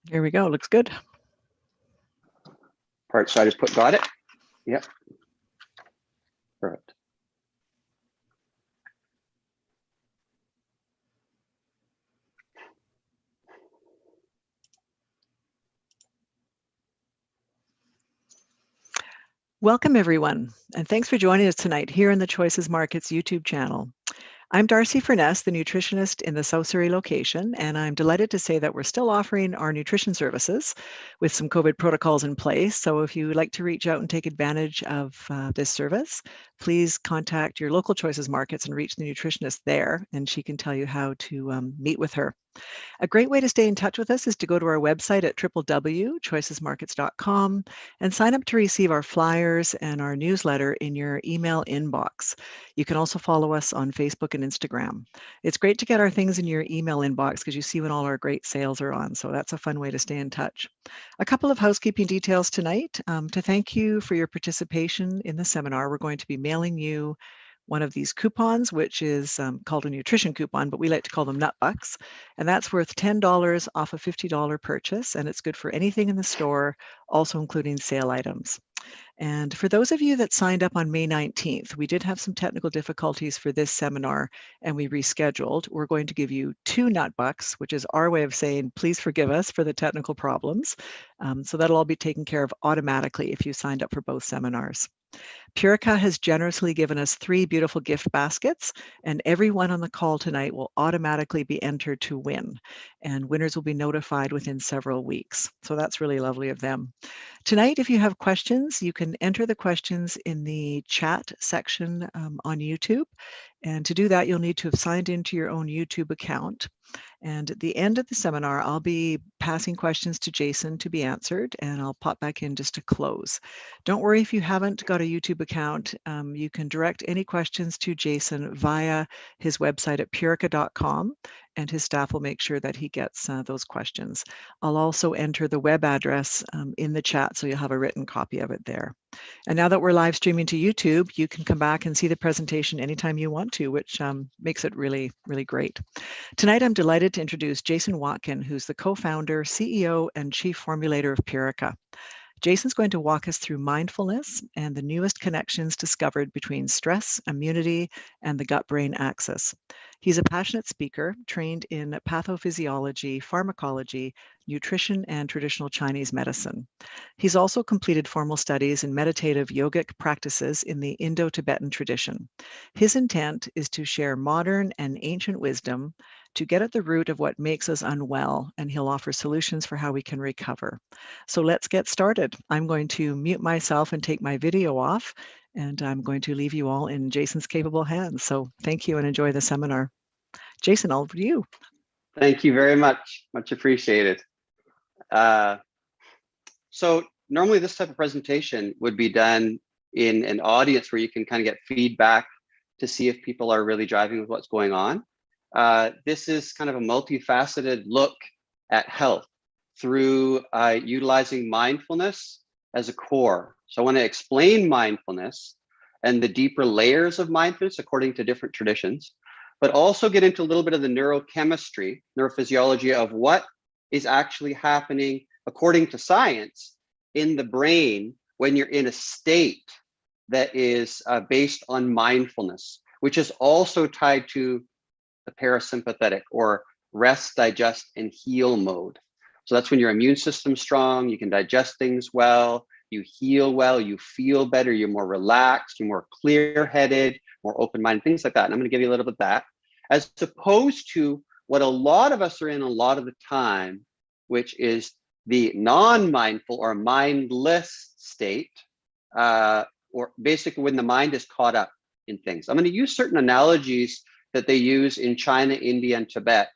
Here we go. Looks good. Part, so I just got it. Yep. Perfect. Welcome, everyone, and thanks for joining us tonight here in the Choices Markets YouTube channel. I'm Darcy Furness, the nutritionist in the South Surrey location, and I'm delighted to say that we're still offering our nutrition services with some COVID protocols in place. So if you would like to reach out and take advantage of this service, please contact your local Choices Markets and reach the nutritionist there, and she can tell you how to meet with her. A great way to stay in touch with us is to go to our website at www.choicesmarkets.com and sign up to receive our flyers and our newsletter in your email inbox. You can also follow us on Facebook and Instagram. It's great to get our things in your email inbox because you see when all our great sales are on. So that's a fun way to stay in touch. A couple of housekeeping details tonight. To thank you for your participation in the seminar, we're going to be mailing you one of these coupons, which is called a nutrition coupon, but we like to call them nut bucks. And that's worth $10 off a $50 purchase. And it's good for anything in the store, also including sale items. And for those of you that signed up on May 19th, we did have some technical difficulties for this seminar and we rescheduled. We're going to give you 2 nut bucks, which is our way of saying, please forgive us for the technical problems. So that'll all be taken care of automatically if you signed up for both seminars. PURICA has generously given us 3 beautiful gift baskets, and everyone on the call tonight will automatically be entered to win. And winners will be notified within several weeks. So that's really lovely of them. Tonight, if you have questions, you can enter the questions in the chat section on YouTube. And to do that, you'll need to have signed into your own YouTube account. And at the end of the seminar, I'll be passing questions to Jason to be answered, and I'll pop back in just to close. Don't worry if you haven't got a YouTube account. You can direct any questions to Jason via his website at purica.com, and his staff will make sure that he gets those questions. I'll also enter the web address in the chat, so you'll have a written copy of it there. And now that we're live streaming to YouTube, you can come back and see the presentation anytime you want to, which makes it really, really great. Tonight, I'm delighted to introduce Jason Watkin, who's the co-founder, CEO, and chief formulator of PURICA. Jason's going to walk us through mindfulness and the newest connections discovered between stress, immunity, and the gut-brain axis. He's a passionate speaker trained in pathophysiology, pharmacology, nutrition, and traditional Chinese medicine. He's also completed formal studies in meditative yogic practices in the Indo-Tibetan tradition. His intent is to share modern and ancient wisdom to get at the root of what makes us unwell, and he'll offer solutions for how we can recover. So let's get started. I'm going to mute myself and take my video off, and I'm going to leave you all in Jason's capable hands. So thank you and enjoy the seminar. Jason, over to you. Thank you very much. Much appreciated. So normally this type of presentation would be done in an audience where you can kind of get feedback to see if people are really driving with what's going on. This is kind of a multifaceted look at health through utilizing mindfulness as a core. So I want to explain mindfulness and the deeper layers of mindfulness according to different traditions, but also get into a little bit of the neurochemistry, neurophysiology of what is actually happening according to science in the brain when you're in a state that is based on mindfulness, which is also tied to the parasympathetic or rest, digest, and heal mode. So that's when your immune system's strong, you can digest things well, you heal well, you feel better, you're more relaxed, you're more clear-headed, more open-minded, things like that. And I'm going to give you a little bit of that, as opposed to what a lot of us are in a lot of the time, which is the non-mindful or mindless state, or basically when the mind is caught up in things. I'm going to use certain analogies that they use in China, India, and Tibet,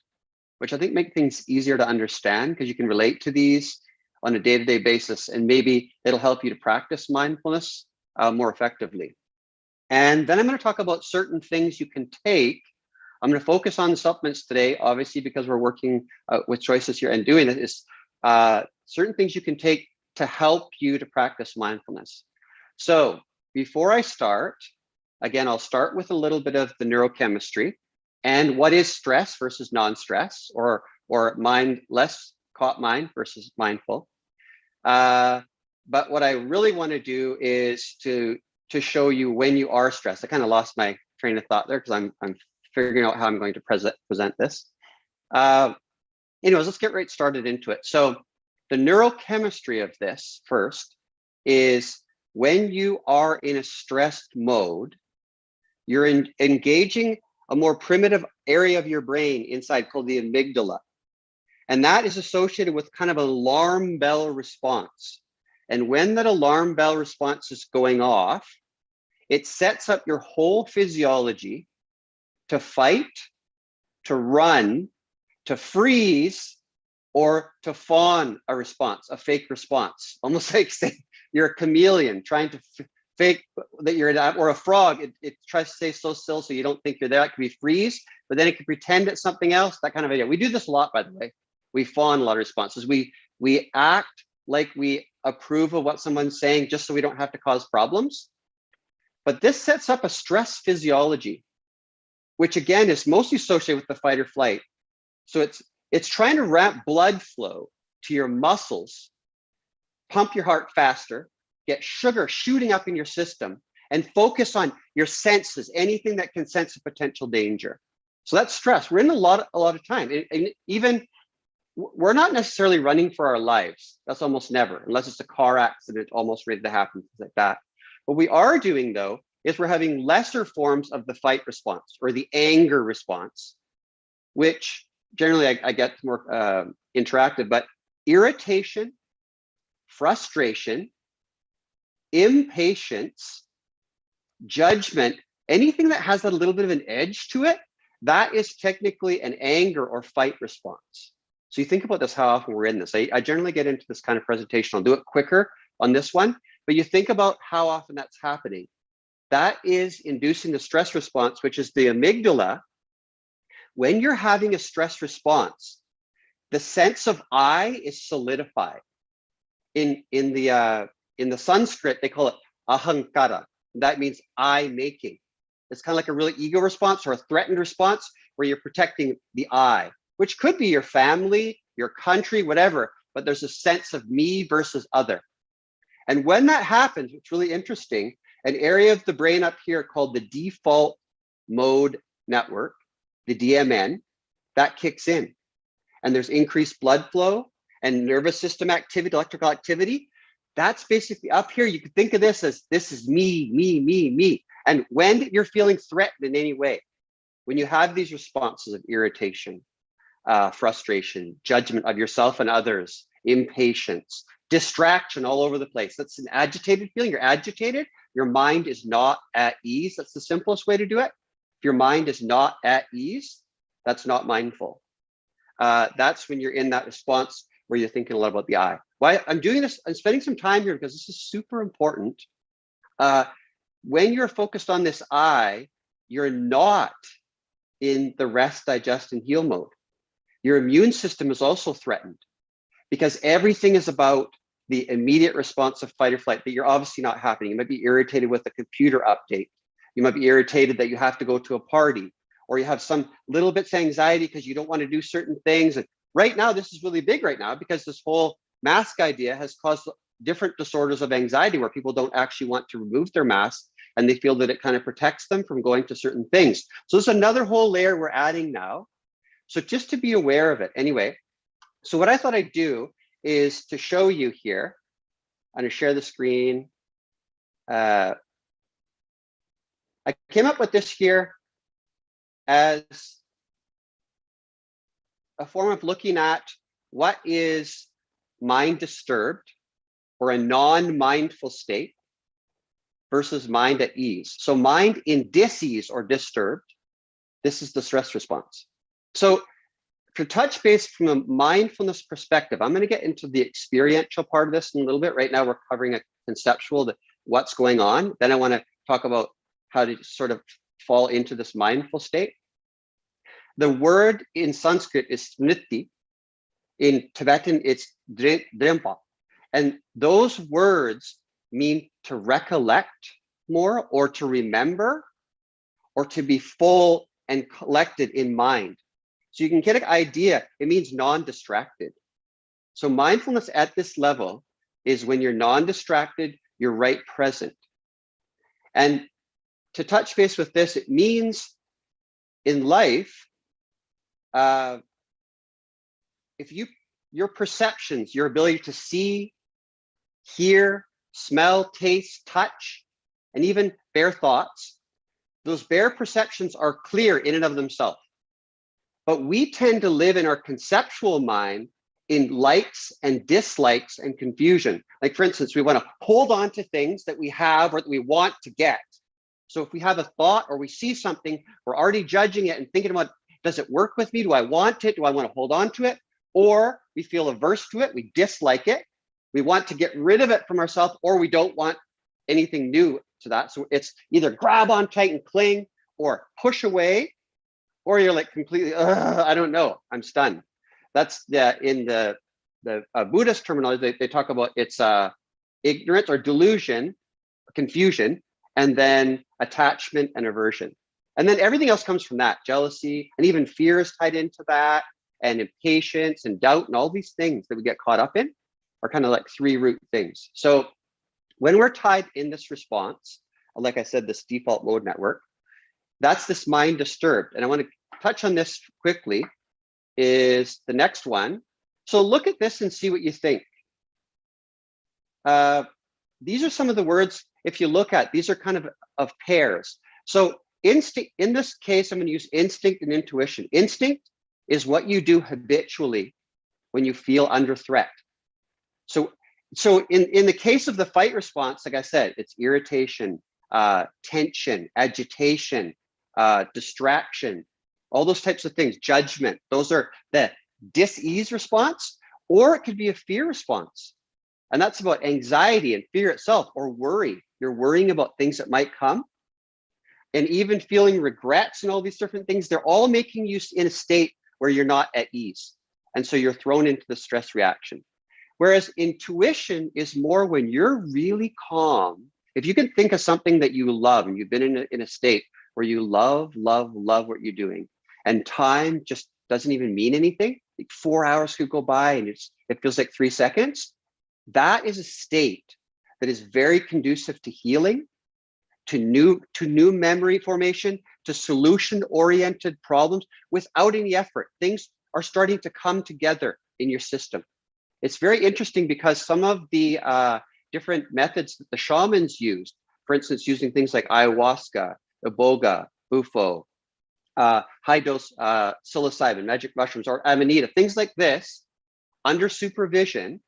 which I think make things easier to understand because you can relate to these on a day-to-day basis, and maybe it'll help you to practice mindfulness more effectively. And then I'm going to talk about certain things you can take. I'm going to focus on supplements today, obviously, because we're working with Choices here and doing it is certain things you can take to help you to practice mindfulness. So before I start, again, I'll start with a little bit of the neurochemistry and what is stress versus non-stress or mindless caught mind versus mindful. But what I really want to do is to show you when you are stressed. I kind of lost my train of thought there because I'm figuring out how I'm going to present this. Anyways, let's get right started into it. So the neurochemistry of this first is when you are in a stressed mode, you're engaging a more primitive area of your brain inside called the amygdala. And that is associated with kind of an alarm bell response. And when that alarm bell response is going off, it sets up your whole physiology to fight, to run, to freeze, or to fawn a response, a fake response. Almost like say you're a chameleon trying to fake that you're or a frog. It tries to stay so still so you don't think you're there. It can be freeze, but then it can pretend it's something else, that kind of idea. We do this a lot, by the way. We fawn a lot of responses. We act like we approve of what someone's saying just so we don't have to cause problems. But this sets up a stress physiology, which again is mostly associated with the fight or flight. So it's trying to ramp blood flow to your muscles, pump your heart faster, get sugar shooting up in your system, and focus on your senses, anything that can sense a potential danger. So that's stress. We're in a lot of time. And even we're not necessarily running for our lives. That's almost never, unless it's a car accident almost ready to happen, things like that. What we are doing though, is we're having lesser forms of the fight response or the anger response, which generally I get more interactive, but irritation, frustration, impatience, judgment, anything that has a little bit of an edge to it, that is technically an anger or fight response. So you think about this, how often we're in this. I generally get into this kind of presentation. I'll do it quicker on this one, but you think about how often that's happening. That is inducing the stress response, which is the amygdala. When you're having a stress response, the sense of I is solidified. In the Sanskrit, they call it ahankara. That means I making. It's kind of like a really ego response or a threatened response where you're protecting the I, which could be your family, your country, whatever, but there's a sense of me versus other. And when that happens, it's really interesting, an area of the brain up here called the default mode network, the DMN, that kicks in. And there's increased blood flow and nervous system activity, electrical activity. That's basically up here. You could think of this as this is me, me, me, me. And when you're feeling threatened in any way, when you have these responses of irritation, frustration, judgment of yourself and others, impatience, distraction all over the place. That's an agitated feeling. You're agitated. Your mind is not at ease. That's the simplest way to do it. If your mind is not at ease, that's not mindful. That's when you're in that response where you're thinking a lot about the I. Why I'm doing this, I'm spending some time here because this is super important. When you're focused on this I, you're not in the rest, digest, and heal mode. Your immune system is also threatened because everything is about the immediate response of fight or flight that you're obviously not happening. You might be irritated with a computer update. You might be irritated that you have to go to a party, or you have some little bits of anxiety because you don't want to do certain things. And right now, this is really big right now because this whole mask idea has caused different disorders of anxiety where people don't actually want to remove their mask and they feel that it kind of protects them from going to certain things. So there's another whole layer we're adding now. So just to be aware of it. Anyway, so what I thought I'd do is to show you here. I'm going to share the screen. I came up with this here as a form of looking at what is mind disturbed or a non-mindful state versus mind at ease. So mind in dis-ease or disturbed, this is the stress response. So to touch base from a mindfulness perspective, I'm going to get into the experiential part of this in a little bit. Right now, we're covering a conceptual, what's going on. Then I want to talk about how to sort of fall into this mindful state. The word in Sanskrit is smriti. In Tibetan, it's drempa. And those words mean to recollect more or to remember or to be full and collected in mind. So you can get an idea, it means non-distracted. So mindfulness at this level is when you're non-distracted, you're right present. And to touch base with this, it means in life, if your perceptions, your ability to see, hear, smell, taste, touch, and even bare thoughts, those bare perceptions are clear in and of themselves. But we tend to live in our conceptual mind in likes and dislikes and confusion. Like, for instance, we want to hold on to things that we have or that we want to get. So if we have a thought or we see something, we're already judging it and thinking about, does it work with me? Do I want it? Do I want to hold on to it? Or we feel averse to it. We dislike it. We want to get rid of it from ourselves, or we don't want anything new to that. So it's either grab on tight and cling, or push away, or you're like completely, I don't know, I'm stunned. That's in the Buddhist terminology, they talk about it's ignorance or delusion, confusion, and then attachment and aversion. And then everything else comes from that. Jealousy and even fear is tied into that, and impatience and doubt, and all these things that we get caught up in are kind of like three root things. So when we're tied in this response, like I said, this default mode network, that's this mind disturbed. And I want to touch on this quickly, is the next one. So look at this and see what you think. These are some of the words, if you look at, these are kind of pairs. So instinct, in this case, I'm going to use instinct and intuition. Instinct is what you do habitually when you feel under threat. So in the case of the fight response, like I said, it's irritation, tension, agitation, distraction, all those types of things, judgment. Those are the dis-ease response, or it could be a fear response. And that's about anxiety and fear itself, or worry. You're worrying about things that might come. And even feeling regrets and all these different things, they're all making you in a state where you're not at ease. And so you're thrown into the stress reaction. Whereas intuition is more when you're really calm. If you can think of something that you love, and you've been in a state where you love what you're doing, and time just doesn't even mean anything, like 4 hours could go by and it feels like 3 seconds. That is a state that is very conducive to healing, to new memory formation, to solution-oriented problems without any effort. Things are starting to come together in your system. It's very interesting because some of the different methods that the shamans used, for instance, using things like ayahuasca, iboga, bufo, high dose psilocybin, magic mushrooms, or amanita, things like this, under supervision,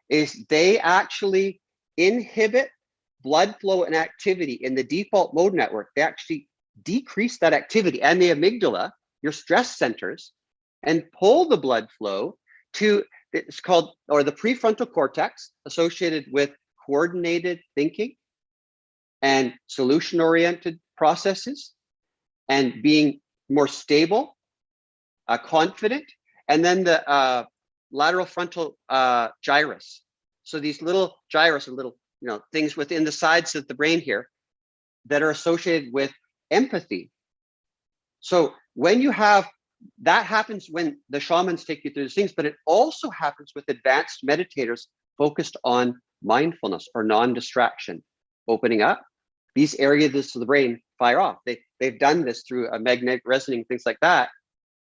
is they actually inhibit blood flow and activity in the default mode network. They actually decrease that activity and the amygdala, your stress centers, and pull the blood flow to, it's called, or the prefrontal cortex, associated with coordinated thinking and solution-oriented processes, and being more stable, confident, and then the lateral frontal gyrus. So these little gyrus are little, things within the sides of the brain here that are associated with empathy. So when you have, that happens when the shamans take you through these things, but it also happens with advanced meditators focused on mindfulness or non-distraction, opening up. These areas of the brain fire off. They've done this through a magnetic resonating, things like that.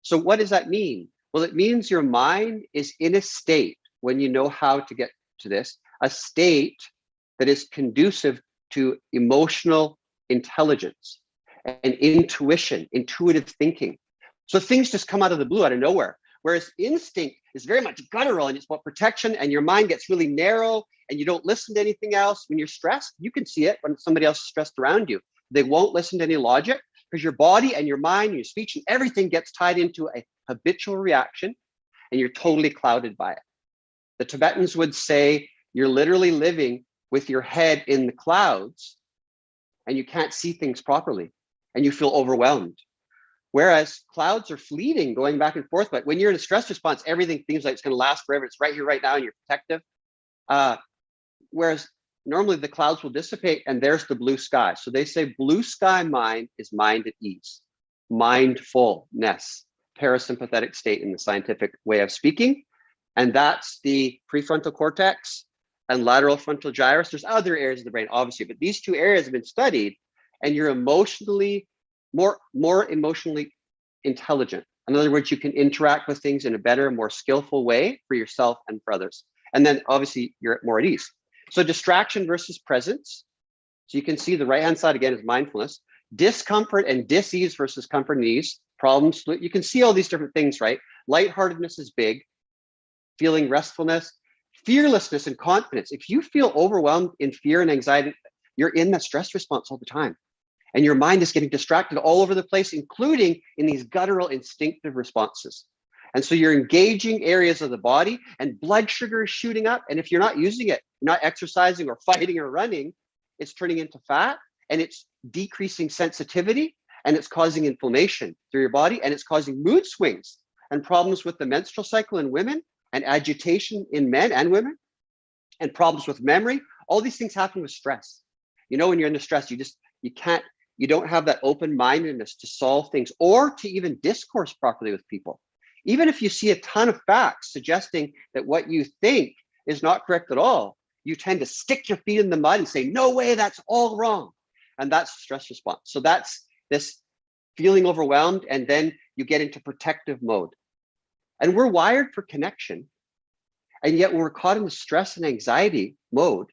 So what does that mean? Well, it means your mind is in a state, when you know how to get to this, a state that is conducive to emotional intelligence and intuition, intuitive thinking. So things just come out of the blue, out of nowhere. Whereas instinct is very much guttural and it's about protection, and your mind gets really narrow and you don't listen to anything else. When you're stressed, you can see it when somebody else is stressed around you. They won't listen to any logic because your body and your mind, your speech and everything gets tied into a habitual reaction, and you're totally clouded by it. The Tibetans would say you're literally living with your head in the clouds and you can't see things properly and you feel overwhelmed. Whereas clouds are fleeting, going back and forth. But when you're in a stress response, everything seems like it's going to last forever. It's right here, right now, and you're protective. Whereas normally the clouds will dissipate and there's the blue sky. So they say blue sky mind is mind at ease, mindfulness, parasympathetic state in the scientific way of speaking. And that's the prefrontal cortex and lateral frontal gyrus. There's other areas of the brain, obviously, but these two areas have been studied, and you're emotionally, more emotionally intelligent. In other words, you can interact with things in a better, more skillful way for yourself and for others. And then obviously you're more at ease. So distraction versus presence. So you can see the right-hand side again is mindfulness. Discomfort and dis-ease versus comfort and ease. Problems, you can see all these different things, right? Lightheartedness is big. Feeling restfulness, fearlessness and confidence. If you feel overwhelmed in fear and anxiety, you're in that stress response all the time. And your mind is getting distracted all over the place, including in these guttural instinctive responses. And so you're engaging areas of the body, and blood sugar is shooting up. And if you're not using it, not exercising or fighting or running, it's turning into fat, and it's decreasing sensitivity, and it's causing inflammation through your body, and it's causing mood swings and problems with the menstrual cycle in women, and agitation in men and women, and problems with memory. All these things happen with stress. You know, when you're under stress, you don't have that open-mindedness to solve things or to even discourse properly with people. Even if you see a ton of facts suggesting that what you think is not correct at all, you tend to stick your feet in the mud and say, no way, that's all wrong. And that's stress response. So that's this feeling overwhelmed, and then you get into protective mode. And we're wired for connection. And yet when we're caught in the stress and anxiety mode,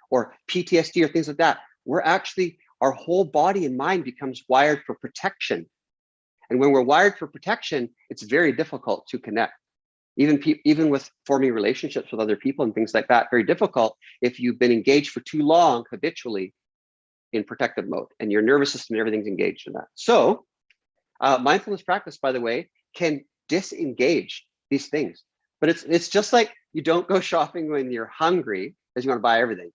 or PTSD or things like that, our whole body and mind becomes wired for protection. And when we're wired for protection, it's very difficult to connect. Even with forming relationships with other people and things like that, very difficult if you've been engaged for too long habitually in protective mode, and your nervous system and everything's engaged in that. So mindfulness practice, by the way, can disengage these things. But it's just like you don't go shopping when you're hungry because you want to buy everything.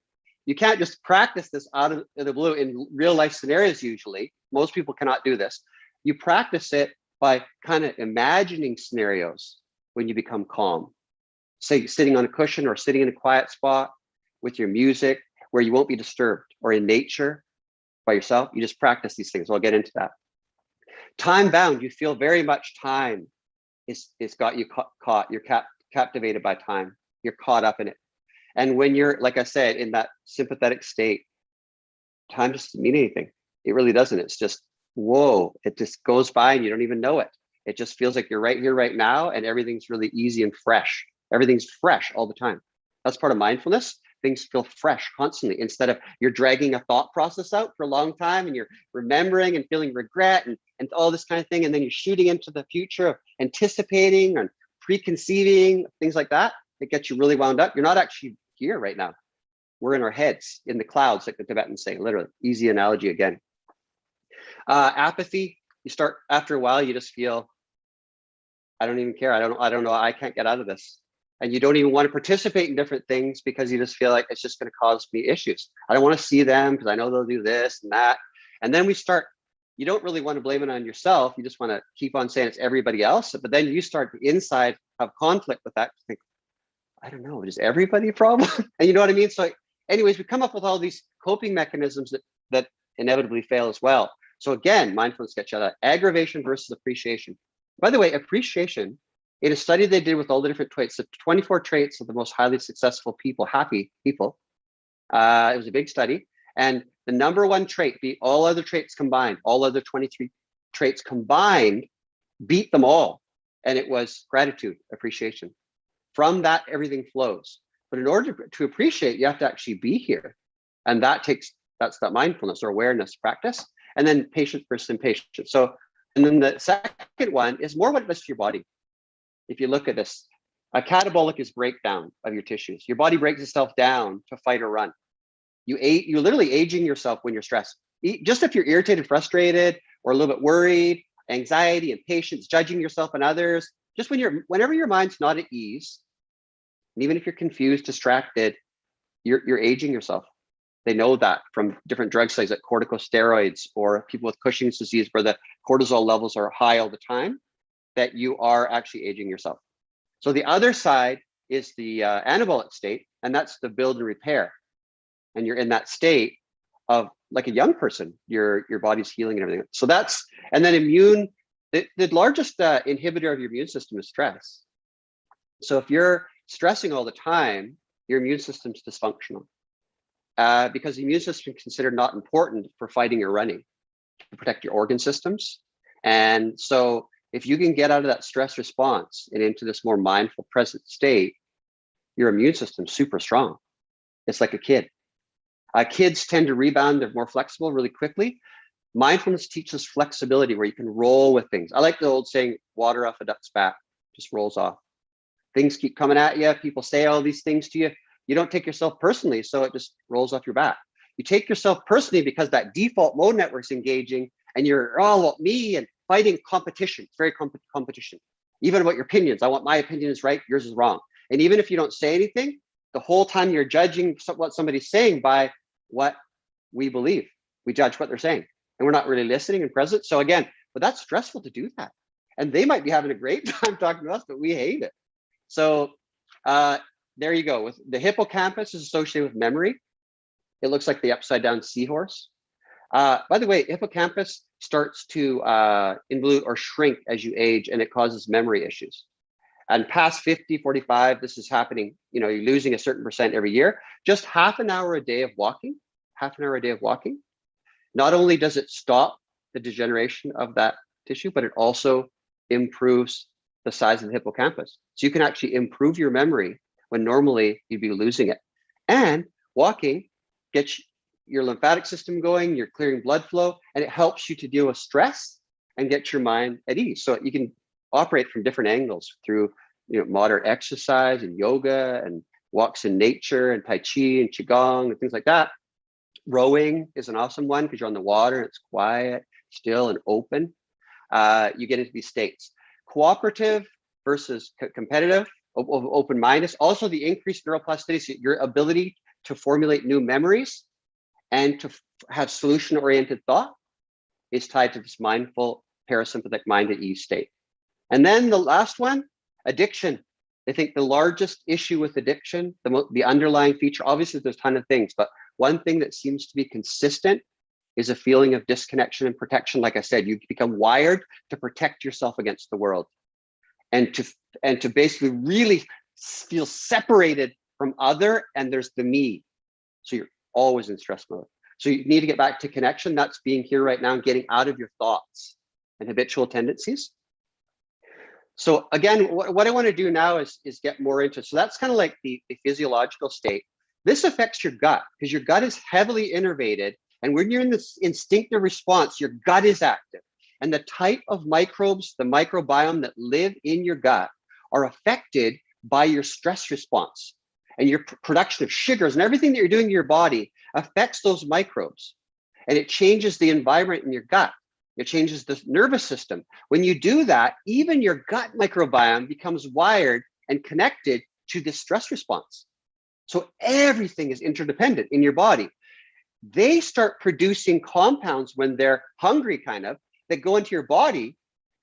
You can't just practice this out of the blue in real life scenarios. Usually, most people cannot do this. You practice it by kind of imagining scenarios when you become calm. Say sitting on a cushion or sitting in a quiet spot with your music where you won't be disturbed, or in nature by yourself. You just practice these things. I'll get into that. Time bound, you feel very much time it's got you caught. You're captivated by time. You're caught up in it. And when you're, like I said, in that sympathetic state, time doesn't mean anything. It really doesn't. It's just, whoa, it just goes by and you don't even know it. It just feels like you're right here, right now, and everything's really easy and fresh. Everything's fresh all the time. That's part of mindfulness. Things feel fresh constantly, instead of you're dragging a thought process out for a long time and you're remembering and feeling regret and all this kind of thing. And then you're shooting into the future of anticipating and preconceiving, things like that. It gets you really wound up. You're not actually here right now. We're in our heads, in the clouds, like the Tibetans say, literally. Easy analogy again. Apathy, you start, after a while, you just feel, I don't even care. I don't know. I can't get out of this. And you don't even want to participate in different things because you just feel like it's just going to cause me issues. I don't want to see them because I know they'll do this and that. And then you don't really want to blame it on yourself. You just want to keep on saying it's everybody else. But then you start to inside have conflict with that. Think, I don't know, is everybody a problem? And you know what I mean? So anyways, we come up with all these coping mechanisms that inevitably fail as well. So again, mindfulness gets you out of aggravation versus appreciation. By the way, appreciation, in a study they did with all the different traits, the 24 traits of the most highly successful people, happy people, it was a big study. And the number one trait beat all other traits combined, all other 23 traits combined beat them all. And it was gratitude, appreciation. From that, everything flows. But in order to appreciate, you have to actually be here. And that's that mindfulness or awareness practice. And then patience versus impatience. So, and then the second one is more what it does to your body. If you look at this, a catabolic is breakdown of your tissues. Your body breaks itself down to fight or run. You're literally aging yourself when you're stressed. Just if you're irritated, frustrated, or a little bit worried, anxiety, impatience, judging yourself and others, just whenever your mind's not at ease, and even if you're confused, distracted, you're aging yourself. They know that from different drug studies like corticosteroids or people with Cushing's disease where the cortisol levels are high all the time, that you are actually aging yourself. So the other side is the anabolic state, and that's the build and repair. And you're in that state of like a young person, your body's healing and everything. So and then immune, the largest inhibitor of your immune system is stress. So if you're stressing all the time, your immune system's dysfunctional. Because the immune system is considered not important for fighting or running, to protect your organ systems. And so if you can get out of that stress response and into this more mindful present state, your immune system's super strong. It's like a kid. Kids tend to rebound, they're more flexible really quickly. Mindfulness teaches flexibility where you can roll with things. I like the old saying, water off a duck's back, just rolls off. Things keep coming at you, people say all these things to you. You don't take yourself personally, so it just rolls off your back. You take yourself personally because that default mode network's engaging and you're all about me and fighting competition. It's very competition. Even about your opinions. I want my opinion is right, yours is wrong. And even if you don't say anything, the whole time you're judging what somebody's saying by what we believe. We judge what they're saying and we're not really listening and present. So again, but that's stressful to do that. And they might be having a great time talking to us, but we hate it. So there you go. With the hippocampus is associated with memory. It looks like the upside down seahorse. By the way, hippocampus starts to involute or shrink as you age, and it causes memory issues. And past 50, 45, this is happening, you know, you're losing a certain percent every year. Just half an hour a day of walking, not only does it stop the degeneration of that tissue, but it also improves the size of the hippocampus. So you can actually improve your memory when normally you'd be losing it. And walking gets your lymphatic system going, you're clearing blood flow, and it helps you to deal with stress and get your mind at ease. So you can operate from different angles through, you know, moderate exercise and yoga and walks in nature and Tai Chi and Qigong and things like that. Rowing is an awesome one because you're on the water and it's quiet, still, and open. You get into these states. Cooperative versus competitive, open-minded. Also the increased neuroplasticity, your ability to formulate new memories and to have solution-oriented thought is tied to this mindful parasympathetic mind at ease state. And then the last one, addiction. I think the largest issue with addiction, the underlying feature, obviously there's a ton of things, but one thing that seems to be consistent is a feeling of disconnection and protection. Like I said, you become wired to protect yourself against the world and to basically really feel separated from other, and there's the me. So you're always in stress mode. So you need to get back to connection. That's being here right now and getting out of your thoughts and habitual tendencies. So again, what I want to do now is get more into it. So that's kind of like the physiological state. This affects your gut because your gut is heavily innervated. And when you're in this instinctive response, your gut is active. And the type of microbes, the microbiome that live in your gut are affected by your stress response. And your production of sugars and everything that you're doing in your body affects those microbes. And it changes the environment in your gut. It changes the nervous system. When you do that, even your gut microbiome becomes wired and connected to this stress response. So everything is interdependent in your body. They start producing compounds when they're hungry, kind of, that go into your body.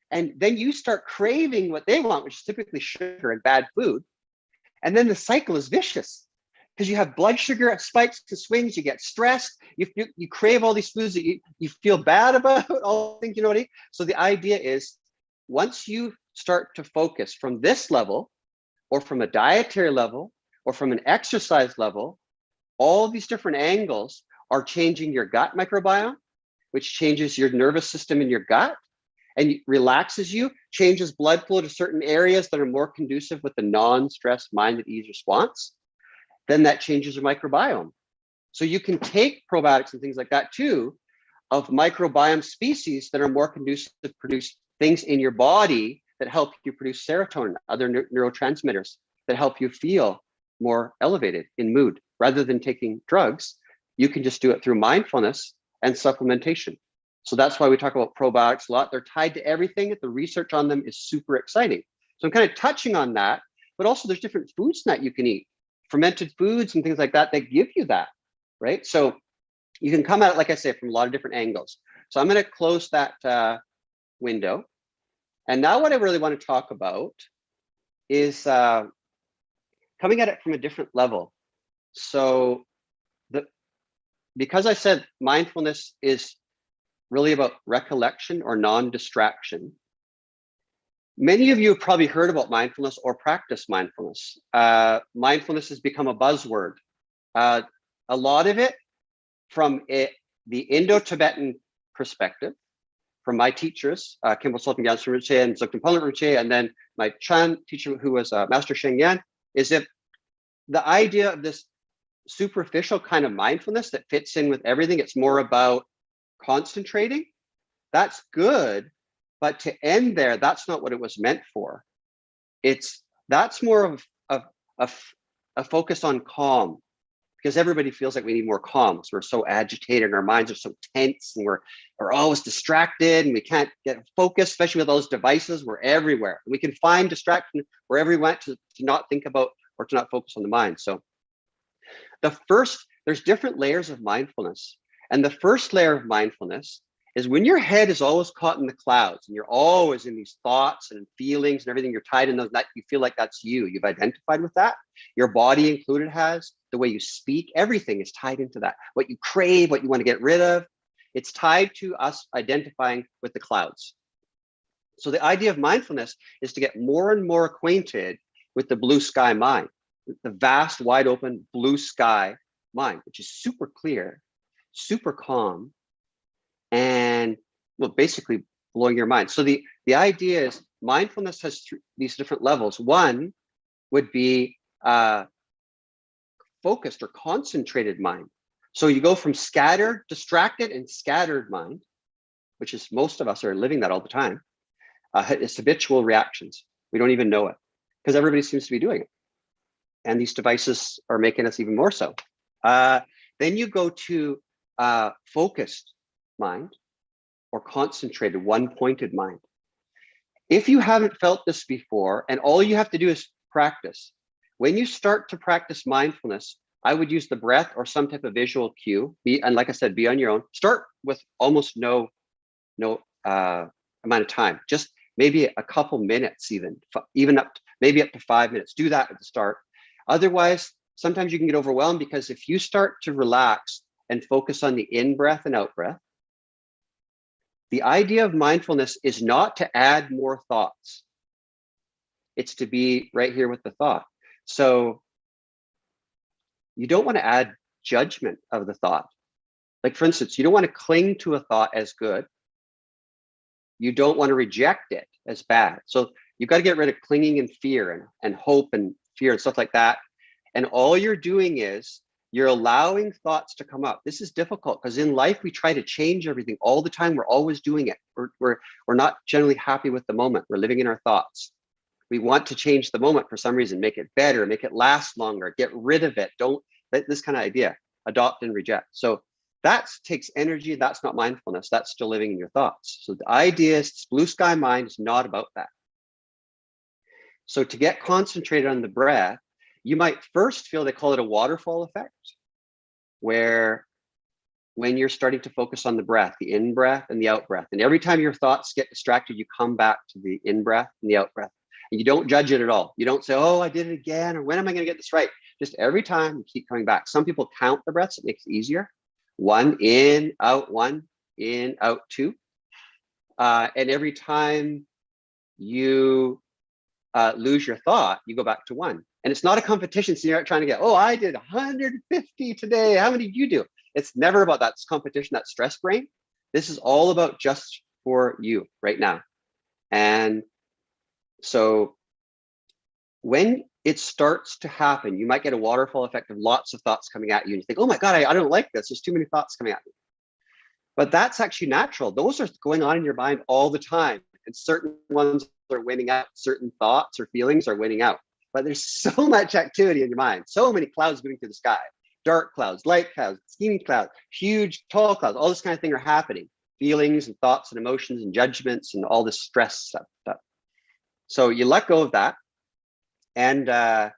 And then you start craving what they want, which is typically sugar and bad food. And then the cycle is vicious because you have blood sugar spikes and swings, you get stressed, you crave all these foods that you feel bad about, all things, you know what I mean? So the idea is once you start to focus from this level or from a dietary level or from an exercise level, all these different angles are changing your gut microbiome, which changes your nervous system in your gut and relaxes you, changes blood flow to certain areas that are more conducive with the non-stress mind at ease response, then that changes your microbiome. So you can take probiotics and things like that too, of microbiome species that are more conducive to produce things in your body that help you produce serotonin, other neurotransmitters that help you feel more elevated in mood. Rather than taking drugs, you can just do it through mindfulness and supplementation. So that's why we talk about probiotics a lot. They're tied to everything. The research on them is super exciting. So I'm kind of touching on that, but also there's different foods that you can eat, fermented foods and things like that that give you that, right? So you can come at it, like I said, from a lot of different angles. So I'm going to close that window. And now what I really want to talk about is coming at it from a different level. So because I said mindfulness is really about recollection or non-distraction, Many of you have probably heard about mindfulness or practice mindfulness. Mindfulness has become a buzzword. A lot of it from the Indo-Tibetan perspective, from my teachers, Kimball Sultan Gyaltsen Rinpoche and Dzogchen Ponlop Rinpoche, and then my Chan teacher, who was Master Sheng Yan, is that the idea of this superficial kind of mindfulness that fits in with everything, it's more about concentrating. That's good, but to end there, that's not what it was meant for. That's more of a focus on calm, because everybody feels like we need more calm because we're so agitated and our minds are so tense and we're always distracted and we can't get focused, especially with those devices. We're everywhere. We can find distraction wherever we want to not think about or to not focus on the mind. So there's different layers of mindfulness. And the first layer of mindfulness is when your head is always caught in the clouds and you're always in these thoughts and feelings and everything, you're tied in those, that you feel like that's you. You've identified with that. Your body included has, the way you speak, everything is tied into that. What you crave, what you want to get rid of, it's tied to us identifying with the clouds. So the idea of mindfulness is to get more and more acquainted with the blue sky mind, the vast, wide open blue sky mind, which is super clear, super calm, and well, basically blowing your mind. So the idea is mindfulness has these different levels. One would be focused or concentrated mind. So you go from scattered, distracted, and scattered mind, which is most of us are living that all the time. It's habitual reactions. We don't even know it because everybody seems to be doing it. And these devices are making us even more so. Then you go to focused mind or concentrated, one-pointed mind. If you haven't felt this before, and all you have to do is practice, when you start to practice mindfulness, I would use the breath or some type of visual cue. And like I said, be on your own. Start with almost no amount of time, just maybe a couple minutes, even up to 5 minutes. Do that at the start. Otherwise, sometimes you can get overwhelmed because if you start to relax and focus on the in-breath and out-breath, the idea of mindfulness is not to add more thoughts. It's to be right here with the thought. So you don't want to add judgment of the thought. Like for instance, you don't want to cling to a thought as good. You don't want to reject it as bad. So you've got to get rid of clinging and fear and hope and fear and stuff like that. And all you're doing is you're allowing thoughts to come up. This is difficult because in life, we try to change everything all the time. We're always doing it. We're not generally happy with the moment. We're living in our thoughts. We want to change the moment for some reason, make it better, make it last longer, get rid of it. Don't let this kind of idea, adopt and reject. So that takes energy. That's not mindfulness. That's still living in your thoughts. So the idea is blue sky mind is not about that. So to get concentrated on the breath, you might first feel, they call it a waterfall effect, where when you're starting to focus on the breath, the in-breath and the out-breath, and every time your thoughts get distracted, you come back to the in-breath and the out-breath. And you don't judge it at all. You don't say, oh, I did it again, or when am I going to get this right? Just every time you keep coming back. Some people count the breaths. It makes it easier. 1 in, out, 1 in, out, 2. And every time you lose your thought, you go back to 1. And it's not a competition. So you're not trying to get, oh, I did 150 today. How many did you do? It's never about that competition, that stress brain. This is all about just for you right now. And so when it starts to happen, you might get a waterfall effect of lots of thoughts coming at you. And you think, oh my God, I don't like this. There's too many thoughts coming at me. But that's actually natural. Those are going on in your mind all the time. And certain ones are winning out. Certain thoughts or feelings are winning out. But there's so much activity in your mind. So many clouds moving through the sky. Dark clouds, light clouds, skinny clouds, huge, tall clouds. All this kind of thing are happening. Feelings and thoughts and emotions and judgments and all this stress stuff. So you let go of that. And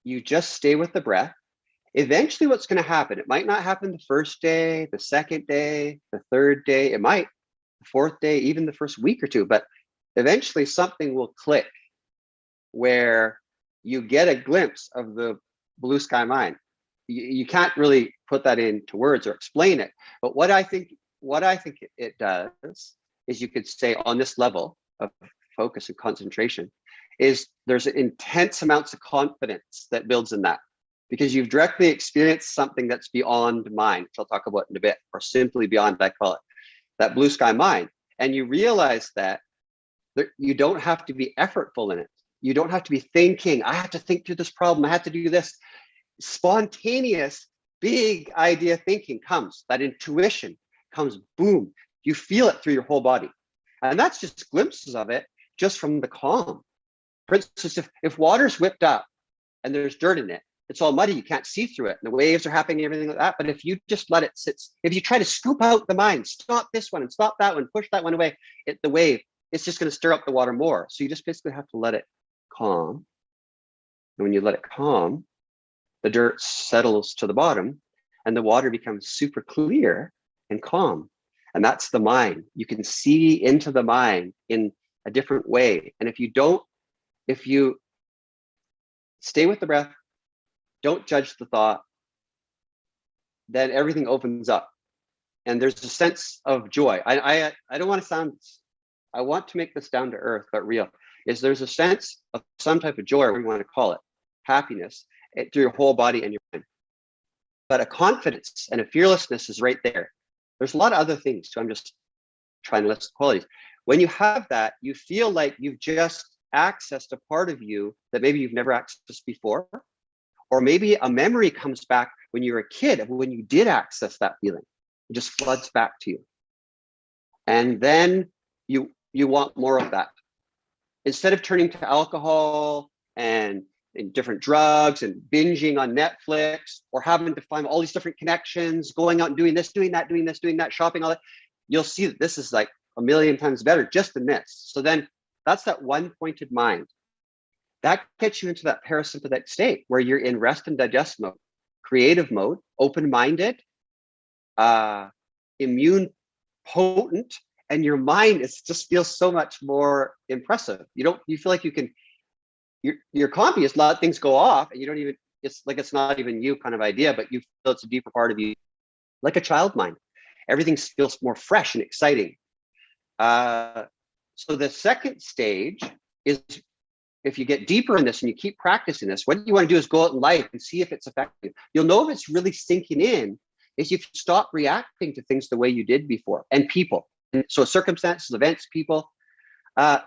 you just stay with the breath. Eventually what's going to happen, it might not happen the first day, the second day, the third day, it might, the fourth day, even the first week or two, but eventually something will click where you get a glimpse of the blue sky mind. You can't really put that into words or explain it, but what I think it does is you could say on this level of focus and concentration, is there's intense amounts of confidence that builds in that, because you've directly experienced something that's beyond mind, which I'll talk about in a bit, or simply beyond, I call it, that blue sky mind. And you realize that you don't have to be effortful in it. You don't have to be thinking, I have to think through this problem, I have to do this. Spontaneous, big idea thinking comes, that intuition comes, boom, you feel it through your whole body. And that's just glimpses of it just from the calm. For instance, if water's whipped up and there's dirt in it, it's all muddy, you can't see through it, and the waves are happening, everything like that. But if you just let it sit, if you try to scoop out the mind, stop this one and stop that one, push that one away, the wave, it's just going to stir up the water more. So you just basically have to let it calm. And when you let it calm, the dirt settles to the bottom and the water becomes super clear and calm. And that's the mind. You can see into the mind in a different way. And if you stay with the breath, don't judge the thought, then everything opens up. And there's a sense of joy. I don't want to sound, I want to make this down to earth, but real, is there's a sense of some type of joy, or whatever you want to call it, happiness, through your whole body and your mind. But a confidence and a fearlessness is right there. There's a lot of other things too. I'm just trying to list qualities. When you have that, you feel like you've just accessed a part of you that maybe you've never accessed before. Or maybe a memory comes back when you were a kid of when you did access that feeling. It just floods back to you. And then you want more of that. Instead of turning to alcohol and different drugs and binging on Netflix, or having to find all these different connections, going out and doing this, doing that, doing this, doing that, shopping, all that, you'll see that this is like a million times better just in this. So then that's that one pointed mind. That gets you into that parasympathetic state where you're in rest and digest mode, creative mode, open-minded, immune potent, and your mind just feels so much more impressive. You feel like you can, you're compy, just let things go off, and you don't even, it's like it's not even you kind of idea, but you feel it's a deeper part of you, like a child mind. Everything feels more fresh and exciting. So the second stage is, if you get deeper in this and you keep practicing this, what you want to do is go out in life and see if it's effective. You'll know if it's really sinking in if you stop reacting to things the way you did before, and people. And so circumstances, events, people. But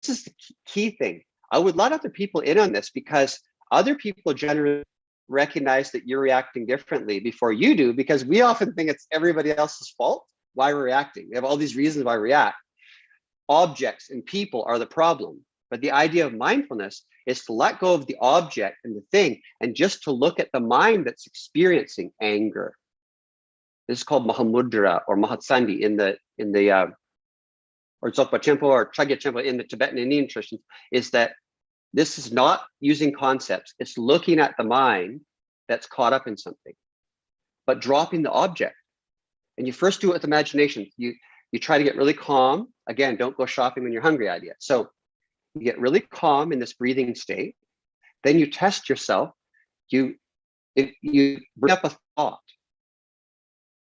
this is the key thing. I would let other people in on this, because other people generally recognize that you're reacting differently before you do, because we often think it's everybody else's fault why we're reacting. We have all these reasons why we react. Objects and people are the problem. But the idea of mindfulness is to let go of the object and the thing, and just to look at the mind that's experiencing anger. This is called Mahamudra or Mahatsandhi in the or Dzogpa Chenpo or Chagya Chenpo in the Tibetan Indian traditions, is that this is not using concepts. It's looking at the mind that's caught up in something, but dropping the object. And you first do it with imagination. You try to get really calm. Again, don't go shopping when you're hungry idea. So you get really calm in this breathing state. Then you test yourself. You bring up a thought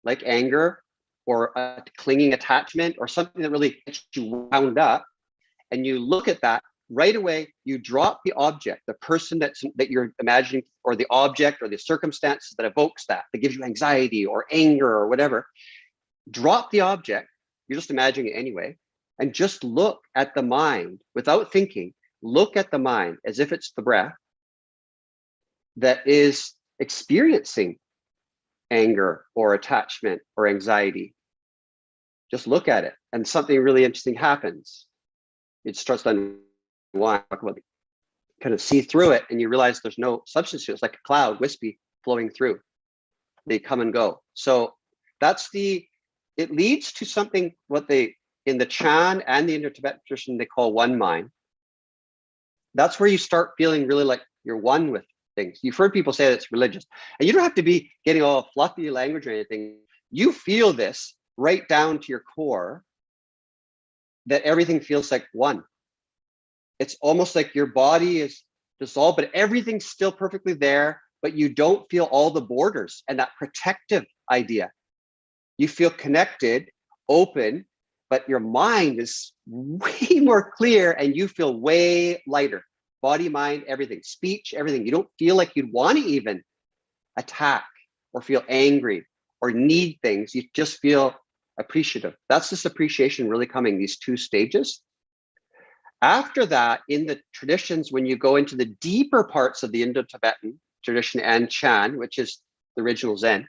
like anger or a clinging attachment or something that really gets you wound up, and you look at that right away. You drop the object, the person that you're imagining, or the object or the circumstances that evokes that gives you anxiety or anger or whatever. Drop the object. You're just imagining it anyway. And just look at the mind without thinking. Look at the mind as if it's the breath that is experiencing anger or attachment or anxiety. Just look at it, and something really interesting happens. It starts to kind of see through it, and you realize there's no substance to it. It's like a cloud, wispy, flowing through. They come and go. So it leads to something in the Chan and the Indo-Tibetan tradition, they call one mind. That's where you start feeling really like you're one with things. You've heard people say that it's religious, and you don't have to be getting all fluffy language or anything. You feel this right down to your core, that everything feels like one. It's almost like your body is dissolved, but everything's still perfectly there, but you don't feel all the borders and that protective idea. You feel connected, open, but your mind is way more clear and you feel way lighter. Body, mind, everything, speech, everything. You don't feel like you'd want to even attack or feel angry or need things. You just feel appreciative. That's this appreciation really coming, these two stages. After that, in the traditions, when you go into the deeper parts of the Indo-Tibetan tradition and Chan, which is the original Zen,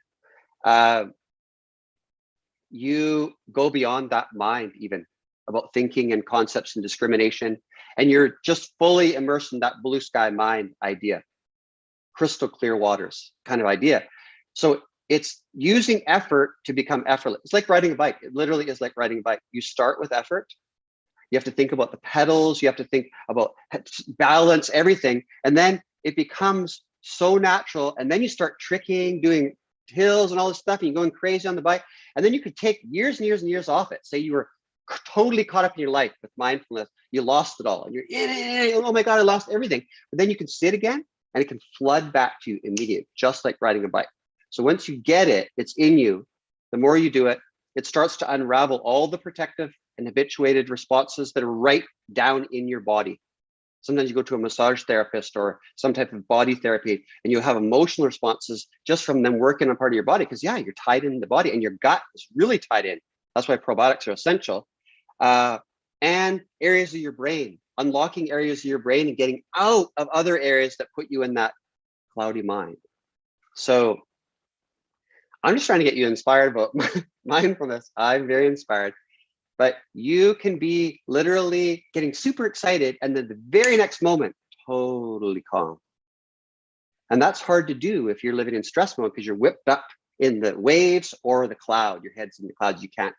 you go beyond that mind even about thinking and concepts and discrimination, and you're just fully immersed in that blue sky mind idea, crystal clear waters kind of idea. So it's using effort to become effortless. It's like riding a bike. It literally is like riding a bike. You start with effort. You have to think about the pedals. You have to think about balance, everything. And then it becomes so natural. And then you start tricking, doing hills and all this stuff, and you're going crazy on the bike. And then you could take years and years and years off it. Say you were totally caught up in your life with mindfulness. You lost it all. And you're in it. Oh my God, I lost everything. But then you can sit again and it can flood back to you immediately, just like riding a bike. So once you get it, it's in you. The more you do it, it starts to unravel all the protective and habituated responses that are right down in your body. Sometimes you go to a massage therapist or some type of body therapy, and you have emotional responses just from them working on part of your body. Because yeah, you're tied in the body, and your gut is really tied in. That's why probiotics are essential. And areas of your brain, unlocking areas of your brain and getting out of other areas that put you in that cloudy mind. So I'm just trying to get you inspired about mindfulness. I'm very inspired. But you can be literally getting super excited and then the very next moment, totally calm. And that's hard to do if you're living in stress mode because you're whipped up in the waves or the cloud. Your head's in the clouds, you can't.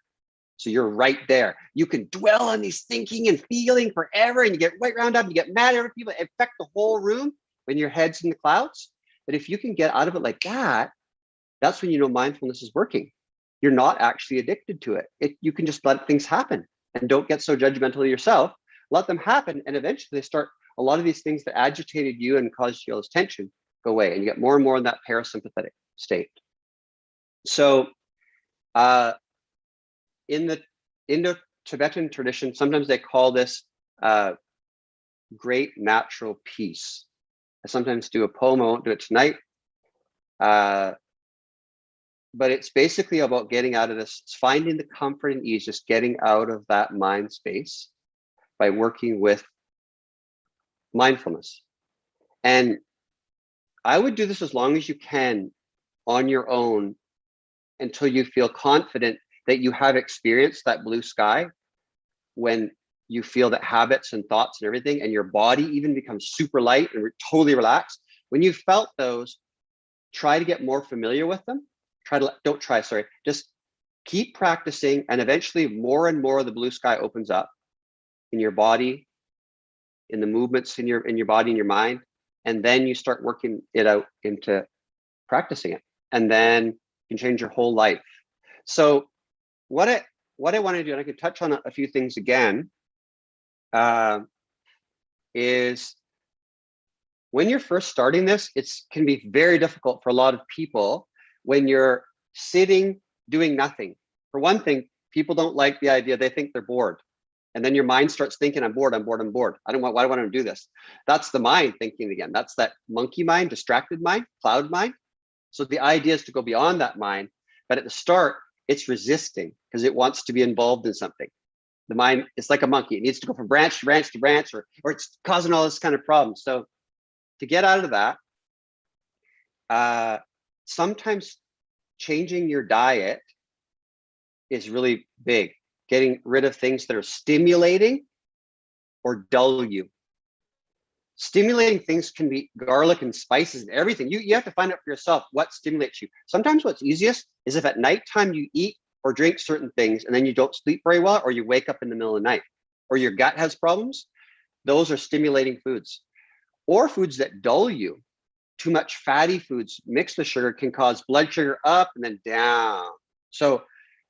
So you're right there. You can dwell on these thinking and feeling forever, and you get right round up, you get mad at other people, affect the whole room when your head's in the clouds. But if you can get out of it like that, that's when you know mindfulness is working. You're not actually addicted to it. You can just let things happen and don't get so judgmental of yourself. Let them happen. And eventually they start, a lot of these things that agitated you and caused you all this tension go away, and you get more and more in that parasympathetic state. So in the Indo-Tibetan tradition, sometimes they call this great natural peace. I sometimes do a poem, I won't do it tonight. But it's basically about getting out of this, finding the comfort and ease, just getting out of that mind space by working with mindfulness. And I would do this as long as you can on your own until you feel confident that you have experienced that blue sky, when you feel that habits and thoughts and everything, and your body even becomes super light and totally relaxed. When you felt those, try to get more familiar with them. Just keep practicing, and eventually more and more of the blue sky opens up in your body, in the movements in your body and your mind, and then you start working it out into practicing it, and then you can change your whole life. So what I want to do, and I can touch on a few things again, is when you're first starting this, it can be very difficult for a lot of people when you're sitting doing nothing. For one thing, people don't like the idea. They think they're bored. And then your mind starts thinking, I'm bored, I'm bored, I'm bored. Why do I want to do this? That's the mind thinking again. That's that monkey mind, distracted mind, cloud mind. So the idea is to go beyond that mind. But at the start, it's resisting because it wants to be involved in something. The mind, it's like a monkey. It needs to go from branch to branch to branch, or it's causing all this kind of problems. So to get out of that, sometimes changing your diet is really big. Getting rid of things that are stimulating or dull you. Stimulating things can be garlic and spices and everything. You have to find out for yourself what stimulates you. Sometimes what's easiest is if at nighttime you eat or drink certain things and then you don't sleep very well, or you wake up in the middle of the night, or your gut has problems. Those are stimulating foods. Or foods that dull you. Too much fatty foods mixed with sugar can cause blood sugar up and then down. So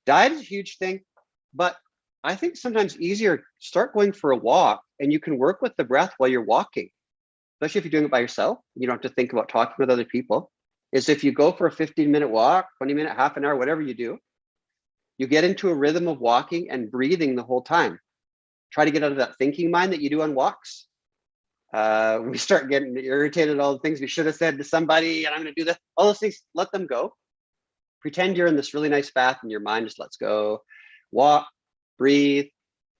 diet is a huge thing, but I think sometimes easier, start going for a walk, and you can work with the breath while you're walking, especially if you're doing it by yourself. You don't have to think about talking with other people. Is if you go for a 15-minute walk, 20-minute, half an hour, whatever you do, You get into a rhythm of walking and breathing the whole time. Try to get out of that thinking mind that you do on walks. We start getting irritated at all the things we should have said to somebody, and I'm going to do this. All those things, let them go. Pretend you're in this really nice bath and your mind just lets go. Walk, breathe.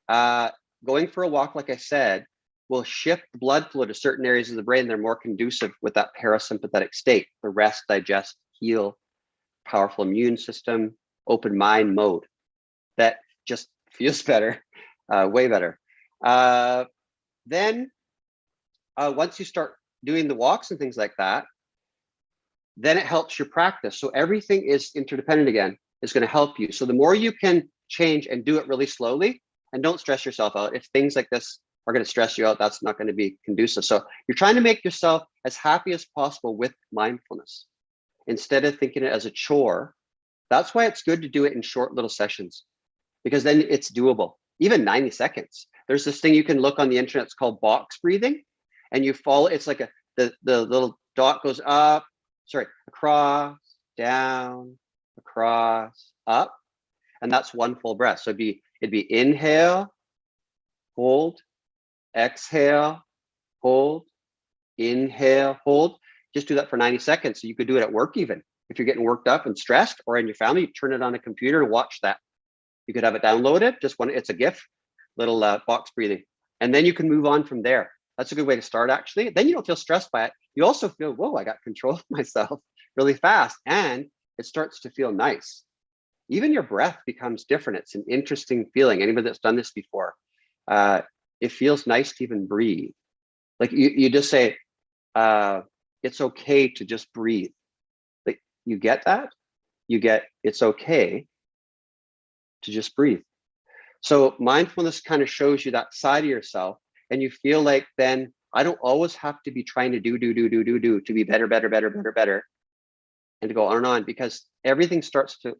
Going for a walk, like I said, will shift the blood flow to certain areas of the brain. They're more conducive with that parasympathetic state, the rest, digest, heal, powerful immune system, open mind mode. That just feels better, way better. Then once you start doing the walks and things like that, then it helps your practice. So everything is interdependent again. It's going to help you. So the more you can change and do it really slowly, and don't stress yourself out. If things like this are going to stress you out, that's not going to be conducive. So you're trying to make yourself as happy as possible with mindfulness instead of thinking it as a chore. That's why it's good to do it in short little sessions, because then it's doable. Even 90 seconds. There's this thing you can look on the internet. It's called box breathing, and you follow. It's like the little dot goes up, across, down, across, up, and that's one full breath. So it'd be inhale, hold, exhale, hold, inhale, hold. Just do that for 90 seconds. So you could do it at work even. If you're getting worked up and stressed, or in your family, you turn it on a computer and watch that. You could have it downloaded, it's a GIF, little box breathing. And then you can move on from there. That's a good way to start, actually. Then you don't feel stressed by it. You also feel, whoa, I got control of myself really fast. And it starts to feel nice. Even your breath becomes different. It's an interesting feeling. Anybody that's done this before, it feels nice to even breathe. Like you just say, it's okay to just breathe. Like, you get that? You get, it's okay to just breathe. So mindfulness kind of shows you that side of yourself, and you feel like then I don't always have to be trying to do to be better, and to go on and on, because everything starts to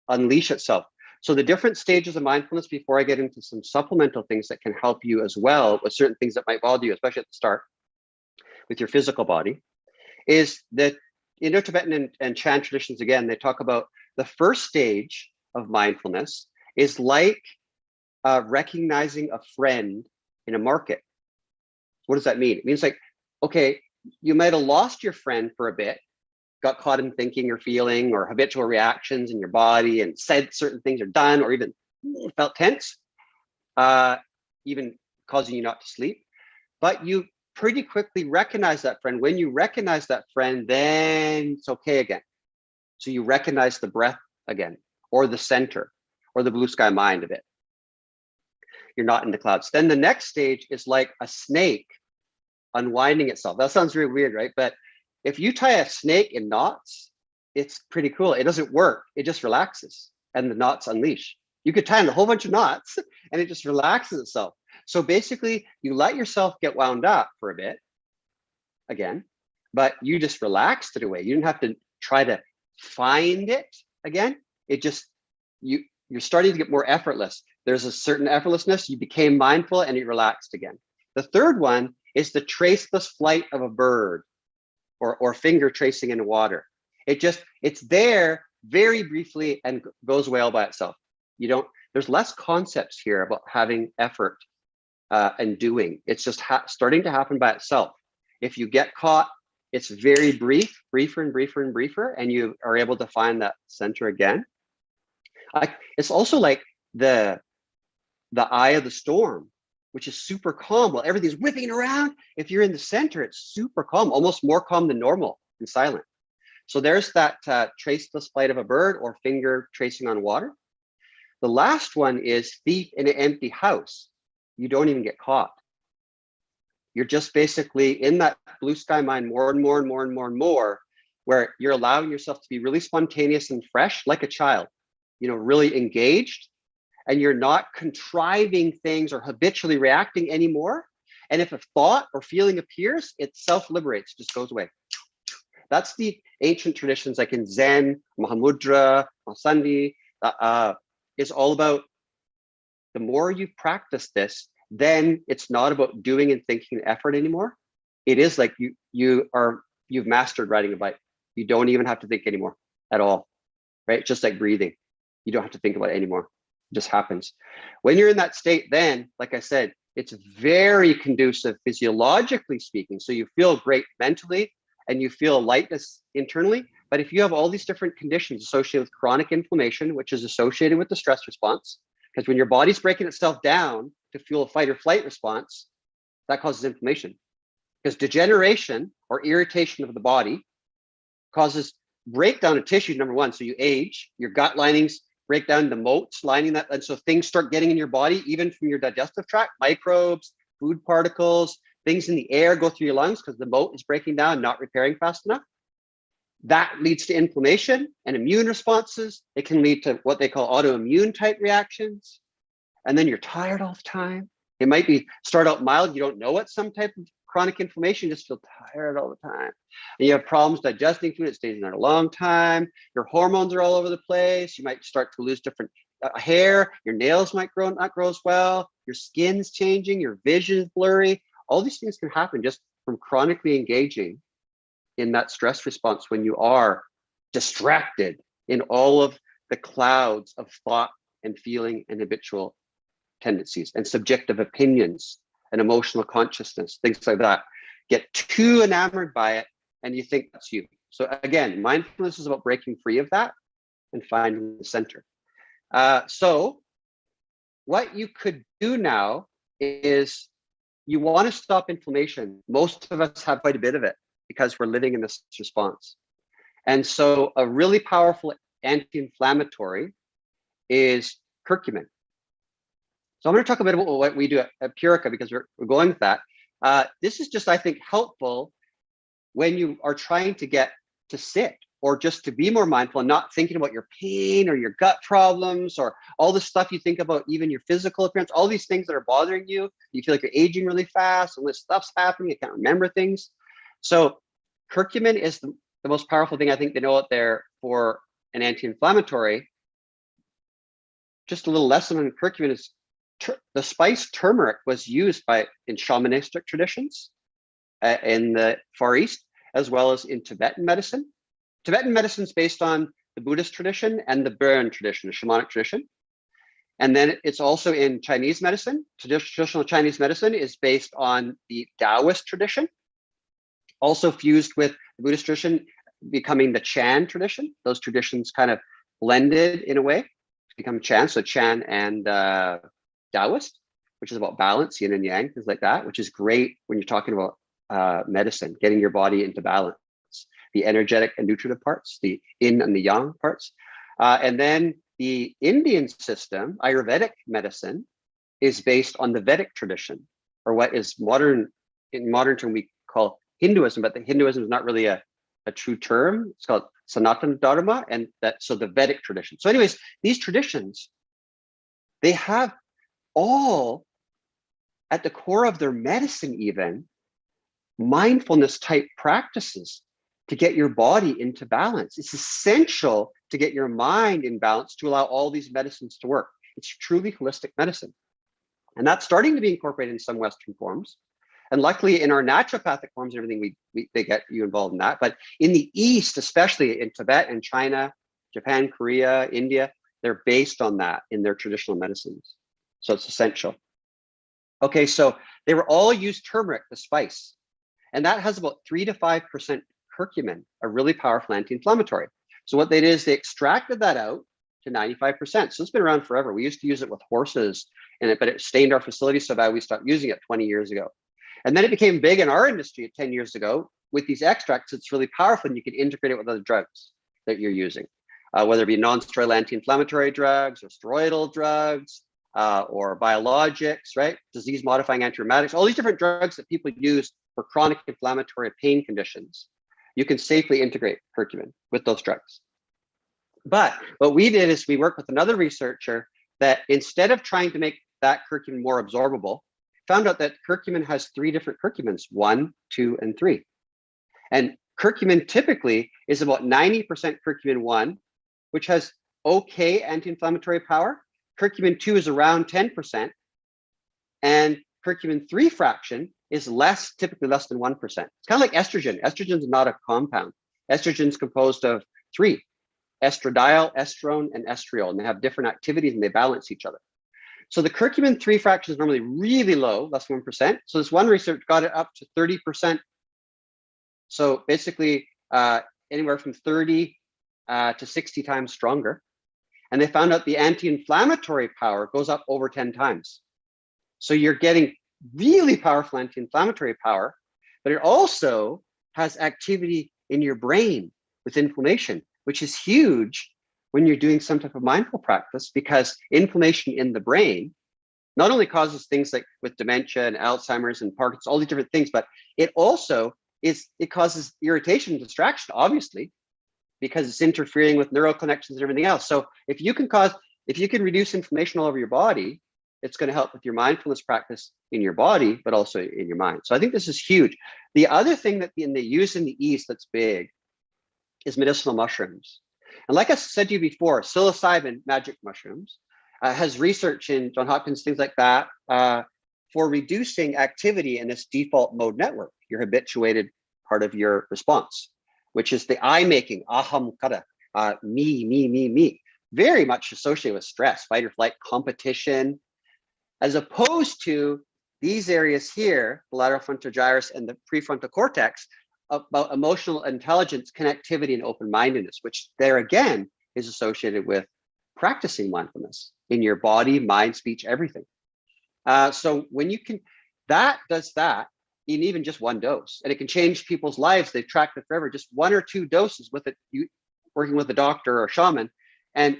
unleash itself. So the different stages of mindfulness, before I get into some supplemental things that can help you as well with certain things that might bother you, especially at the start with your physical body, is that Indo-Tibetan and Chan traditions, again, they talk about the first stage of mindfulness is like recognizing a friend in a market. What does that mean? It means like, okay, you might have lost your friend for a bit, got caught in thinking or feeling or habitual reactions in your body and said certain things or done, or even felt tense, even causing you not to sleep. But you pretty quickly recognize that friend. When you recognize that friend, then it's okay again. So you recognize the breath again, or the center, or the blue sky mind of it. You're not in the clouds. Then the next stage is like a snake unwinding itself. That sounds really weird, right? But if you tie a snake in knots, it's pretty cool. It doesn't work. It just relaxes and the knots unleash. You could tie in a whole bunch of knots and it just relaxes itself. So basically, you let yourself get wound up for a bit again, but you just relaxed it away. You didn't have to try to find it again. It just, you're starting to get more effortless. There's a certain effortlessness. You became mindful and you relaxed again. The third one is the traceless flight of a bird, or finger tracing in water. It's there very briefly and goes away all by itself. There's less concepts here about having effort and doing. It's just starting to happen by itself. If you get caught, it's very briefer and briefer, and you are able to find that center again. It's also like the eye of the storm, which is super calm while everything's whipping around. If you're in the center, it's super calm, almost more calm than normal and silent. So there's that traceless flight of a bird, or finger tracing on water. The last one is thief in an empty house. You don't even get caught. You're just basically in that blue sky mind more and more, where you're allowing yourself to be really spontaneous and fresh, like a child, really engaged. And you're not contriving things or habitually reacting anymore. And if a thought or feeling appears, it self-liberates, just goes away. That's the ancient traditions, like in Zen, Mahamudra, Masandi, is all about the more you practice this, then it's not about doing and thinking effort anymore. It is like you've mastered riding a bike. You don't even have to think anymore at all, right? Just like breathing. You don't have to think about it anymore. It just happens. When you're in that state, then, like I said, it's very conducive physiologically speaking. So you feel great mentally and you feel lightness internally. But if you have all these different conditions associated with chronic inflammation, which is associated with the stress response, because when your body's breaking itself down to fuel a fight or flight response, that causes inflammation. Because degeneration or irritation of the body causes breakdown of tissue, number one. So you age, your gut linings break down, the moats lining that. And so things start getting in your body, even from your digestive tract, microbes, food particles, things in the air go through your lungs because the moat is breaking down, not repairing fast enough. That leads to inflammation and immune responses. It can lead to what they call autoimmune type reactions. And then you're tired all the time. It might be start out mild. You don't know it's some type of chronic inflammation, you just feel tired all the time. And you have problems digesting food. It stays in there a long time. Your hormones are all over the place. You might start to lose different hair. Your nails might not grow as well. Your skin's changing. Your vision's blurry. All these things can happen just from chronically engaging in that stress response when you are distracted in all of the clouds of thought and feeling and habitual tendencies and subjective opinions and emotional consciousness, things like that. Get too enamored by it and you think that's you. So again, mindfulness is about breaking free of that and finding the center. So what you could do now is you want to stop inflammation. Most of us have quite a bit of it because we're living in this response. And so a really powerful anti-inflammatory is curcumin. So I'm going to talk a bit about what we do at PURICA because we're going with that. This is just, I think, helpful when you are trying to get to sit or just to be more mindful and not thinking about your pain or your gut problems or all the stuff you think about, even your physical appearance, all these things that are bothering you. You feel like you're aging really fast and this stuff's happening. You can't remember things. So curcumin is the most powerful thing I think they know out there for an anti-inflammatory. Just a little lesson on curcumin is the spice turmeric was used in shamanistic traditions in the Far East, as well as in Tibetan medicine. Tibetan medicine is based on the Buddhist tradition and the Burren tradition, the shamanic tradition. And then it's also in Chinese medicine. Traditional Chinese medicine is based on the Taoist tradition, also fused with the Buddhist tradition, becoming the Chan tradition. Those traditions kind of blended in a way to become Chan. So Chan and Taoist, which is about balance, yin and yang, things like that, which is great when you're talking about medicine, getting your body into balance, the energetic and nutritive parts, the yin and the yang parts. And then the Indian system, Ayurvedic medicine, is based on the Vedic tradition, or what is in modern term we call Hinduism, but the Hinduism is not really a true term. It's called Sanatana Dharma, and so the Vedic tradition. So anyways, these traditions, they have all at the core of their medicine, even mindfulness type practices to get your body into balance. It's essential to get your mind in balance to allow all these medicines to work. It's truly holistic medicine. And that's starting to be incorporated in some Western forms. And luckily in our naturopathic forms and everything, they get you involved in that. But in the East, especially in Tibet and China, Japan, Korea, India, they're based on that in their traditional medicines. So it's essential. Okay, so they were all used turmeric, the spice, and that has about 3 to 5% curcumin, a really powerful anti-inflammatory. So what they did is they extracted that out to 95%. So it's been around forever. We used to use it with horses in it, but it stained our facility so bad we stopped using it 20 years ago. And then it became big in our industry 10 years ago. With these extracts, it's really powerful and you can integrate it with other drugs that you're using, whether it be non-steroidal anti-inflammatory drugs or steroidal drugs, or biologics, right? Disease-modifying antiemetics, all these different drugs that people use for chronic inflammatory pain conditions. You can safely integrate curcumin with those drugs. But what we did is we worked with another researcher that instead of trying to make that curcumin more absorbable, found out that curcumin has 3 different curcumins, 1, 2, and 3. And curcumin typically is about 90% curcumin 1, which has okay anti-inflammatory power. Curcumin 2 is around 10%, and curcumin 3 fraction is typically less than 1%. It's kind of like estrogen. Estrogen is not a compound. Estrogen is composed of 3. estradiol, estrone, and estriol, and they have different activities and they balance each other. So the curcumin 3 fraction is normally really low, less than 1%. So this one research got it up to 30%. So basically anywhere from 30 to 60 times stronger. And they found out the anti-inflammatory power goes up over 10 times. So you're getting really powerful anti-inflammatory power, but it also has activity in your brain with inflammation, which is huge when you're doing some type of mindful practice, because inflammation in the brain not only causes things like with dementia and Alzheimer's and Parkinson's, all these different things, but it also it causes irritation and distraction, obviously, because it's interfering with neural connections and everything else. So if you can reduce inflammation all over your body, it's going to help with your mindfulness practice in your body, but also in your mind. So I think this is huge. The other thing that they use in the East that's big is medicinal mushrooms. And like I said to you before, psilocybin magic mushrooms has research in Johns Hopkins, things like that, for reducing activity in this default mode network, your habituated part of your response, which is the I making, aham kara, me, very much associated with stress, fight or flight, competition, as opposed to these areas here, the lateral frontal gyrus and the prefrontal cortex, about emotional intelligence, connectivity, and open-mindedness, which there again is associated with practicing mindfulness in your body, mind, speech, everything. So when you can, that does that in even just one dose, and it can change people's lives. They've tracked it forever, just 1 or 2 doses with it, you working with a doctor or a shaman, and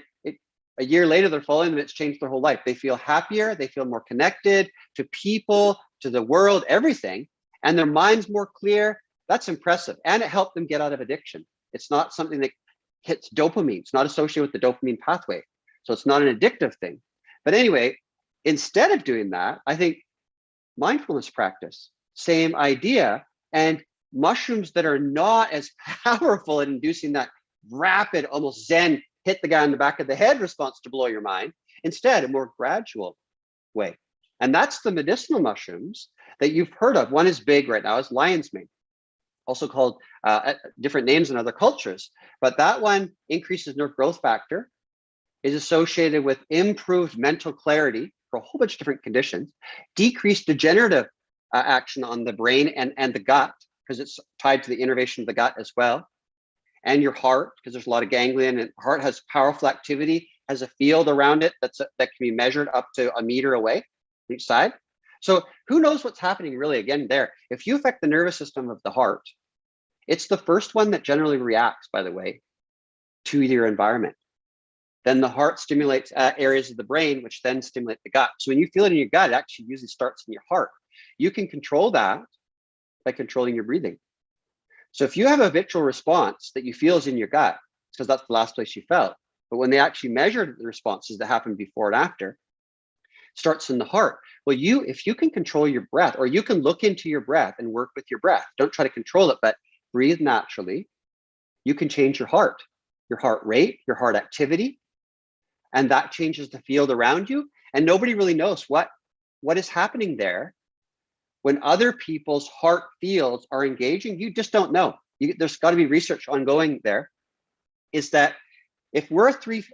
a year later, they're following them. It's changed their whole life. They feel happier. They feel more connected to people, to the world, everything. And their mind's more clear. That's impressive. And it helped them get out of addiction. It's not something that hits dopamine. It's not associated with the dopamine pathway. So it's not an addictive thing. But anyway, instead of doing that, I think mindfulness practice, same idea. And mushrooms that are not as powerful at inducing that rapid, almost Zen, hit the guy on the back of the head response to blow your mind, instead a more gradual way. And that's the medicinal mushrooms that you've heard of. One is big right now, is lion's mane, also called different names in other cultures. But that one increases nerve growth factor, is associated with improved mental clarity for a whole bunch of different conditions, decreased degenerative action on the brain and the gut, because it's tied to the innervation of the gut as well, and your heart, because there's a lot of ganglion, and heart has powerful activity, has a field around it that can be measured up to 1 meter away each side. So who knows what's happening really again there. If you affect the nervous system of the heart, it's the first one that generally reacts, by the way, to your environment. Then the heart stimulates areas of the brain, which then stimulate the gut. So when you feel it in your gut, it actually usually starts in your heart. You can control that by controlling your breathing. So if you have a habitual response that you feel is in your gut, it's because that's the last place you felt. But when they actually measured the responses that happened before and after, it starts in the heart. Well, if you can control your breath, or you can look into your breath and work with your breath, don't try to control it, but breathe naturally, you can change your heart rate, your heart activity, and that changes the field around you. And nobody really knows what is happening there. When other people's heart fields are engaging, you just don't know. There's got to be research ongoing there. Is that if we're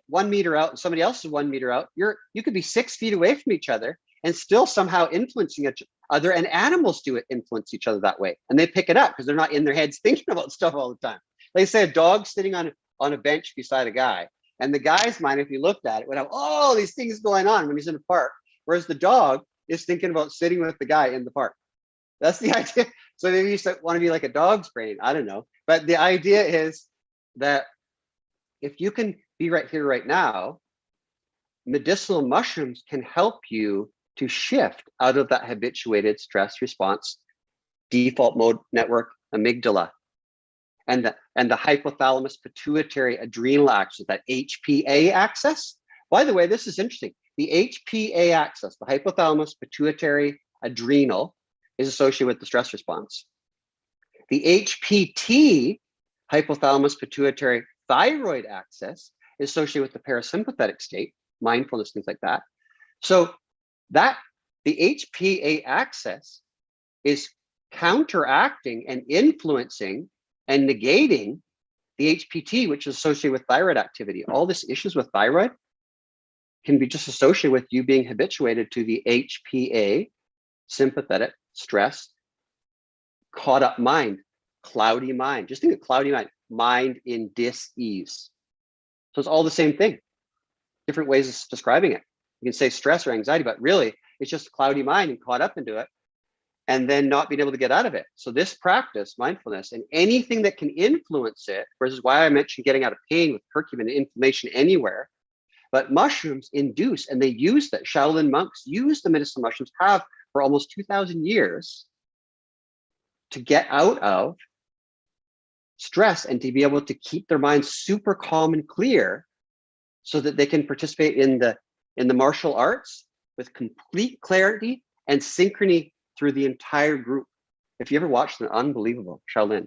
1 meter out and somebody else is 1 meter out, you could be 6 feet away from each other and still somehow influencing each other. And animals do influence each other that way, and they pick it up because they're not in their heads thinking about stuff all the time. Like say a dog sitting on a bench beside a guy, and the guy's mind, if you looked at it, would have all these things going on when he's in the park, whereas the dog is thinking about sitting with the guy in the park. That's the idea. So maybe you want to be like a dog's brain. I don't know. But the idea is that if you can be right here, right now, medicinal mushrooms can help you to shift out of that habituated stress response, default mode network, amygdala, and the hypothalamus pituitary adrenal axis, that HPA axis. By the way, this is interesting. The HPA axis, the hypothalamus pituitary adrenal, is associated with the stress response. The HPT, hypothalamus pituitary thyroid axis, is associated with the parasympathetic state, mindfulness, things like that. So that the HPA axis is counteracting and influencing and negating the HPT, which is associated with thyroid activity. All these issues with thyroid can be just associated with you being habituated to the HPA, sympathetic, stress, caught up mind, cloudy mind. Just think of cloudy mind, mind in dis-ease. So it's all the same thing, different ways of describing it. You can say stress or anxiety, but really it's just a cloudy mind and caught up into it and then not being able to get out of it. So this practice, mindfulness, and anything that can influence it, which is why I mentioned getting out of pain with curcumin and inflammation anywhere, but mushrooms induce, and they use that. Shaolin monks use the medicinal mushrooms, have for almost 2,000 years to get out of stress and to be able to keep their minds super calm and clear so that they can participate in the martial arts with complete clarity and synchrony through the entire group. If you ever watched them, unbelievable, Shaolin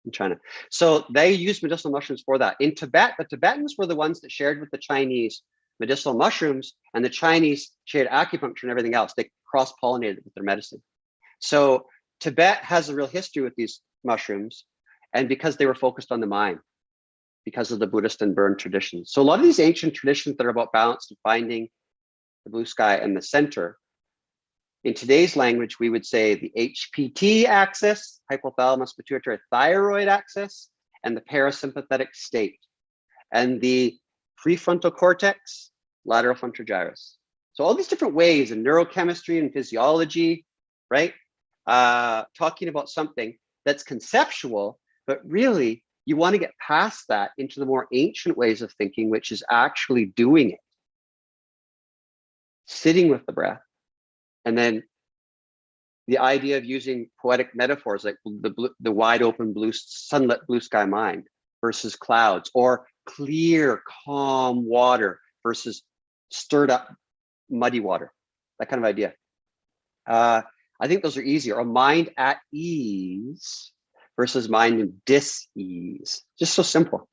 in China. So they use medicinal mushrooms for that. In Tibet, the Tibetans were the ones that shared with the Chinese medicinal mushrooms, and the Chinese shared acupuncture and everything else. They cross-pollinated with their medicine. So Tibet has a real history with these mushrooms, and because they were focused on the mind, because of the Buddhist and Burn traditions. So a lot of these ancient traditions that are about balance and finding the blue sky and the center, in today's language, we would say the HPT axis, hypothalamus pituitary thyroid axis, and the parasympathetic state, and the prefrontal cortex, lateral frontal gyrus. So all these different ways in neurochemistry and physiology, right? Talking about something that's conceptual, but really you want to get past that into the more ancient ways of thinking, which is actually doing it, sitting with the breath. And then the idea of using poetic metaphors like the wide open blue, sunlit blue sky mind versus clouds, or clear, calm water versus stirred up, muddy water, that kind of idea. I think those are easier. A mind at ease versus mind in dis-ease. Just so simple.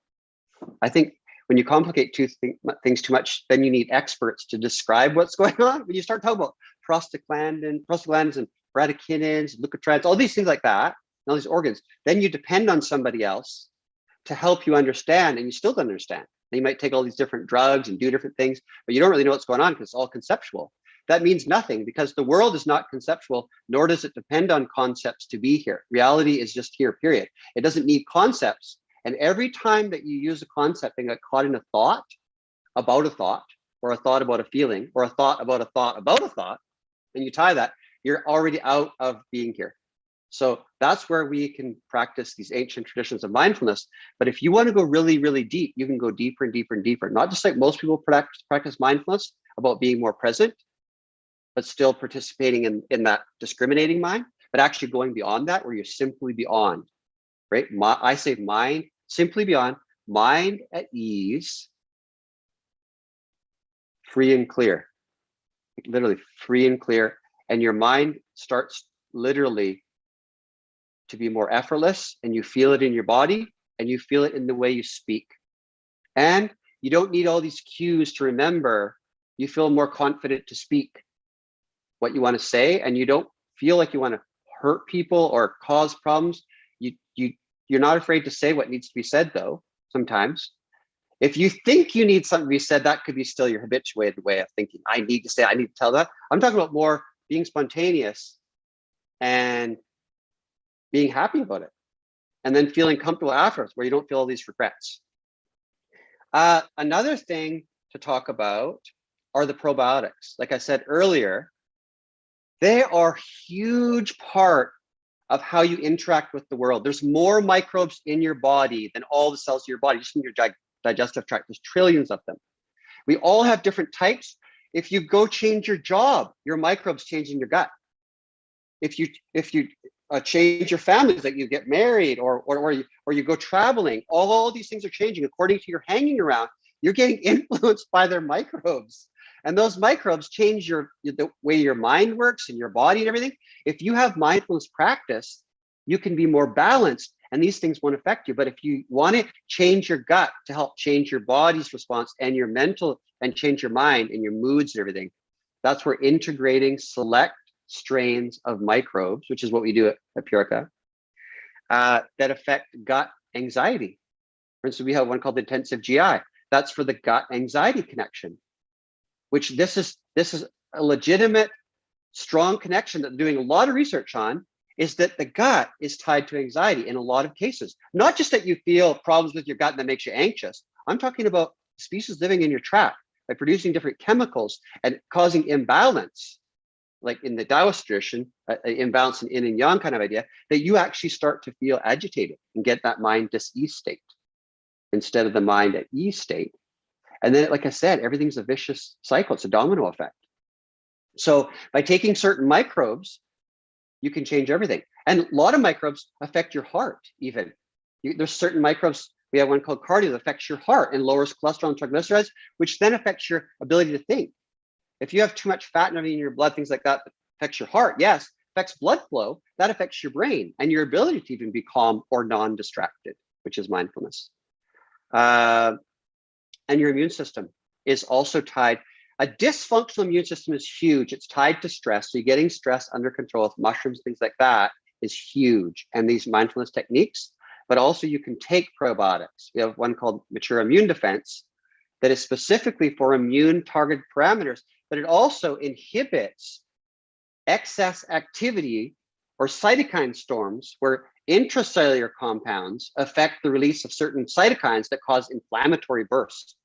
I think when you complicate things too much, then you need experts to describe what's going on. When you start talking about prostaglandins and bradykinins, leukotrienes, all these things like that, and all these organs, then you depend on somebody else to help you understand, and you still don't understand. And you might take all these different drugs and do different things, but you don't really know what's going on because it's all conceptual. That means nothing, because the world is not conceptual, nor does it depend on concepts to be here. Reality is just here, period. It doesn't need concepts. And every time that you use a concept and get caught in a thought about a thought, or a thought about a feeling, or a thought about a thought about a thought, and you tie that, you're already out of being here. So that's where we can practice these ancient traditions of mindfulness. But if you want to go really, really deep, you can go deeper and deeper and deeper. Not just like most people practice mindfulness about being more present, but still participating in that discriminating mind, but actually going beyond that, where you're simply beyond, right? I say mind, simply beyond, mind at ease, free and clear, literally free and clear. And your mind starts literally to be more effortless, and you feel it in your body, and you feel it in the way you speak. And you don't need all these cues to remember. You feel more confident to speak what you want to say, and you don't feel like you want to hurt people or cause problems. You're not afraid to say what needs to be said, though. Sometimes if you think you need something to be said, that could be still your habituated way of thinking. I need to say, I need to tell that. I'm talking about more being spontaneous and being happy about it, and then feeling comfortable afterwards, where you don't feel all these regrets. Another thing to talk about are the probiotics. Like I said earlier, they are a huge part of how you interact with the world. There's more microbes in your body than all the cells of your body, just in your digestive tract. There's trillions of them. We all have different types. If you go change your job, your microbes change in your gut. If you change your families, like you get married or you go traveling, all these things are changing according to your hanging around. You're getting influenced by their microbes, and those microbes change the way your mind works and your body and everything. If you have mindfulness practice, you can be more balanced, and these things won't affect you. But if you want to change your gut to help change your body's response and your mental, and change your mind and your moods and everything, that's where integrating select strains of microbes, which is what we do at PURICA, that affect gut anxiety For instance, we have one called intensive GI. That's for the gut anxiety connection, which this is a legitimate, strong connection that they're doing a lot of research on, is that the gut is tied to anxiety in a lot of cases. Not just that you feel problems with your gut that makes you anxious. I'm talking about species living in your tract by producing different chemicals and causing imbalance, like in the Taoist tradition, imbalance in yin and yang kind of idea, that you actually start to feel agitated and get that mind dis-ease state instead of the mind at ease state. And then, like I said, everything's a vicious cycle. It's a domino effect. So by taking certain microbes, you can change everything. And a lot of microbes affect your heart even. There's certain microbes, we have one called cardio that affects your heart and lowers cholesterol and triglycerides, which then affects your ability to think. If you have too much fat in your blood, things like that affects your heart, yes, affects blood flow, that affects your brain and your ability to even be calm or non-distracted, which is mindfulness. And your immune system is also tied. A dysfunctional immune system is huge. It's tied to stress. So you're getting stress under control with mushrooms, things like that is huge. And these mindfulness techniques, but also you can take probiotics. We have one called mature immune defense that is specifically for immune targeted parameters, but it also inhibits excess activity or cytokine storms where intracellular compounds affect the release of certain cytokines that cause inflammatory bursts.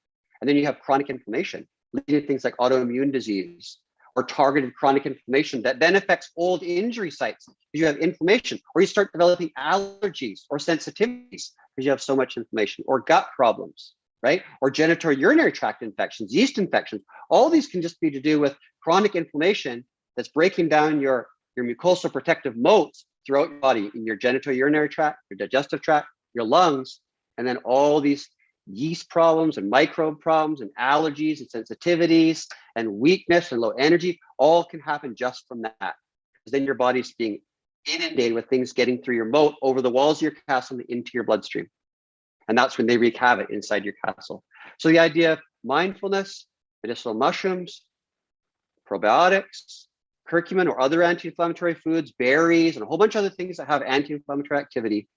And then you have chronic inflammation, leading to things like autoimmune disease or targeted chronic inflammation that then affects old injury sites because you have inflammation, or you start developing allergies or sensitivities because you have so much inflammation, or gut problems, right? Or genitourinary tract infections, yeast infections. All these can just be to do with chronic inflammation that's breaking down your mucosal protective moats throughout your body, in your genitourinary tract, your digestive tract, your lungs, and then all these yeast problems and microbe problems and allergies and sensitivities and weakness and low energy, all can happen just from that. Because then your body's being inundated with things getting through your moat over the walls of your castle and into your bloodstream. And that's when they wreak havoc inside your castle. So the idea of mindfulness, medicinal mushrooms, probiotics, curcumin or other anti-inflammatory foods, berries, and a whole bunch of other things that have anti-inflammatory activity,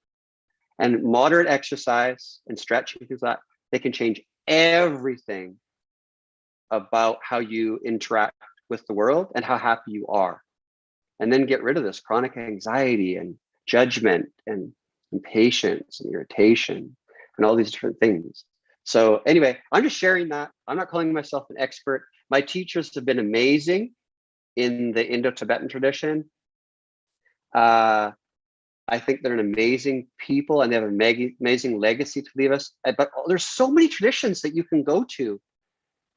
and moderate exercise and stretching, things like that, they can change everything about how you interact with the world and how happy you are. And then get rid of this chronic anxiety and judgment and impatience and irritation and all these different things. So anyway, I'm just sharing that. I'm not calling myself an expert. My teachers have been amazing in the Indo-Tibetan tradition. I think they're an amazing people and they have an amazing legacy to leave us. But there's so many traditions that you can go to,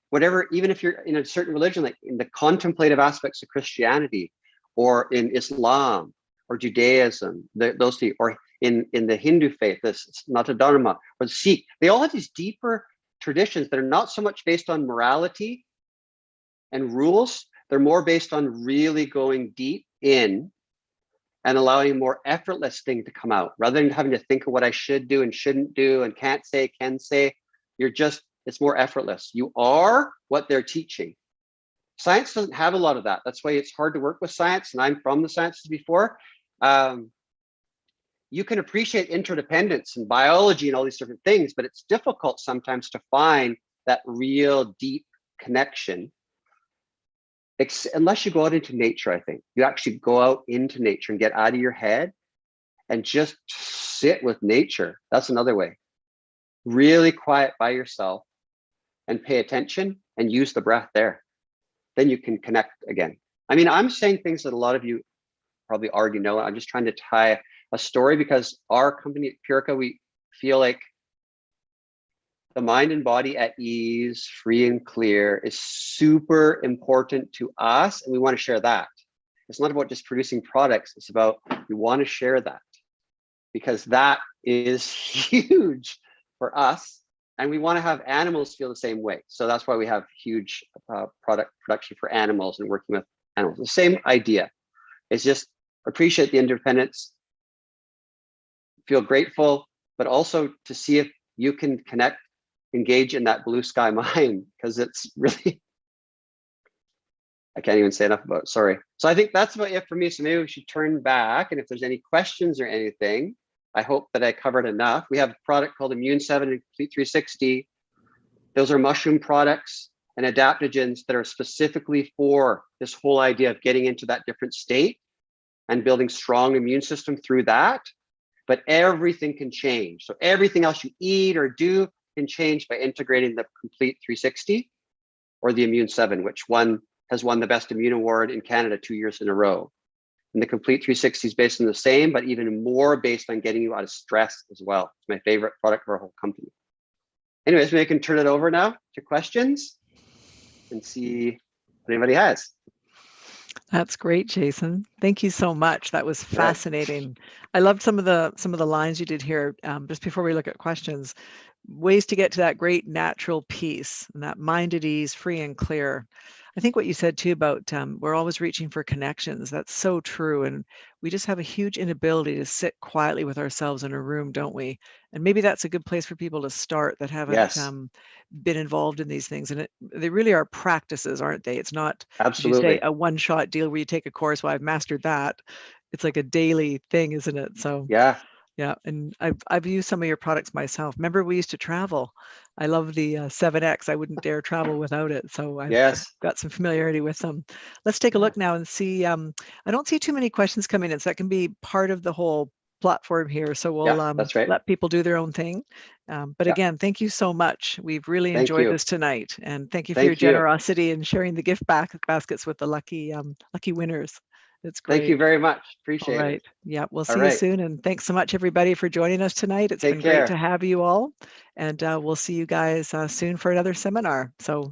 whatever, even if you're in a certain religion, like in the contemplative aspects of Christianity or in Islam or Judaism, those two, or in the Hindu faith, this Sanatana Dharma or the Sikh, they all have these deeper traditions that are not so much based on morality and rules. They're more based on really going deep in and allowing a more effortless thing to come out rather than having to think of what I should do and shouldn't do and can't say, can say. It's more effortless. You are what they're teaching. Science doesn't have a lot of that. That's why it's hard to work with science. And I'm from the sciences before. You can appreciate interdependence and biology and all these different things, but it's difficult sometimes to find that real deep connection. Unless you go out into nature, I think. You actually go out into nature and get out of your head and just sit with nature. That's another way. Really quiet by yourself and pay attention and use the breath there. Then you can connect again. I mean, I'm saying things that a lot of you probably already know. I'm just trying to tie a story because our company at PURICA, we feel like the mind and body at ease, free and clear is super important to us. And we want to share that. It's not about just producing products. It's about, we want to share that because that is huge for us. And we want to have animals feel the same way. So that's why we have huge product production for animals and working with animals. The same idea is just appreciate the independence, feel grateful, but also to see if you can connect, engage in that blue sky mind, because it's really, I can't even say enough about it, sorry. So I think that's about it for me. So maybe we should turn back, and if there's any questions or anything, I hope that I covered enough. We have a product called Immune 7 and Complete 360. Those are mushroom products and adaptogens that are specifically for this whole idea of getting into that different state and building strong immune system through that. But everything can change. So everything else you eat or do can change by integrating the Complete 360 or the Immune 7, which has won the Best Immune Award in Canada 2 years in a row. And the Complete 360 is based on the same, but even more based on getting you out of stress as well. It's my favorite product for our whole company. Anyways, maybe I can turn it over now to questions and see what anybody has. That's great, Jason. Thank you so much. That was fascinating. I loved some of the lines you did here. Just before we look at questions, ways to get to that great natural peace and that mind at ease, free and clear. I think what you said too about we're always reaching for connections. That's so true. And we just have a huge inability to sit quietly with ourselves in a room, don't we? And maybe that's a good place for people to start that haven't been involved in these things. And they really are practices, aren't they? It's not, as you say, a one-shot deal where you take a course. Well, I've mastered that. It's like a daily thing, isn't it? So yeah, and I've used some of your products myself. Remember, we used to travel. I love the 7X. I wouldn't dare travel without it. So I've got some familiarity with them. Let's take a look now and see. I don't see too many questions coming in, so that can be part of the whole platform here. So we'll let people do their own thing. But again, thank you so much. We've really enjoyed this tonight, and thank you for your generosity and sharing the gift baskets with the lucky winners. It's great. Thank you very much. Appreciate it. All right. Yeah, we'll see you soon. And thanks so much, everybody, for joining us tonight. It's been great to have you all. And we'll see you guys soon for another seminar. So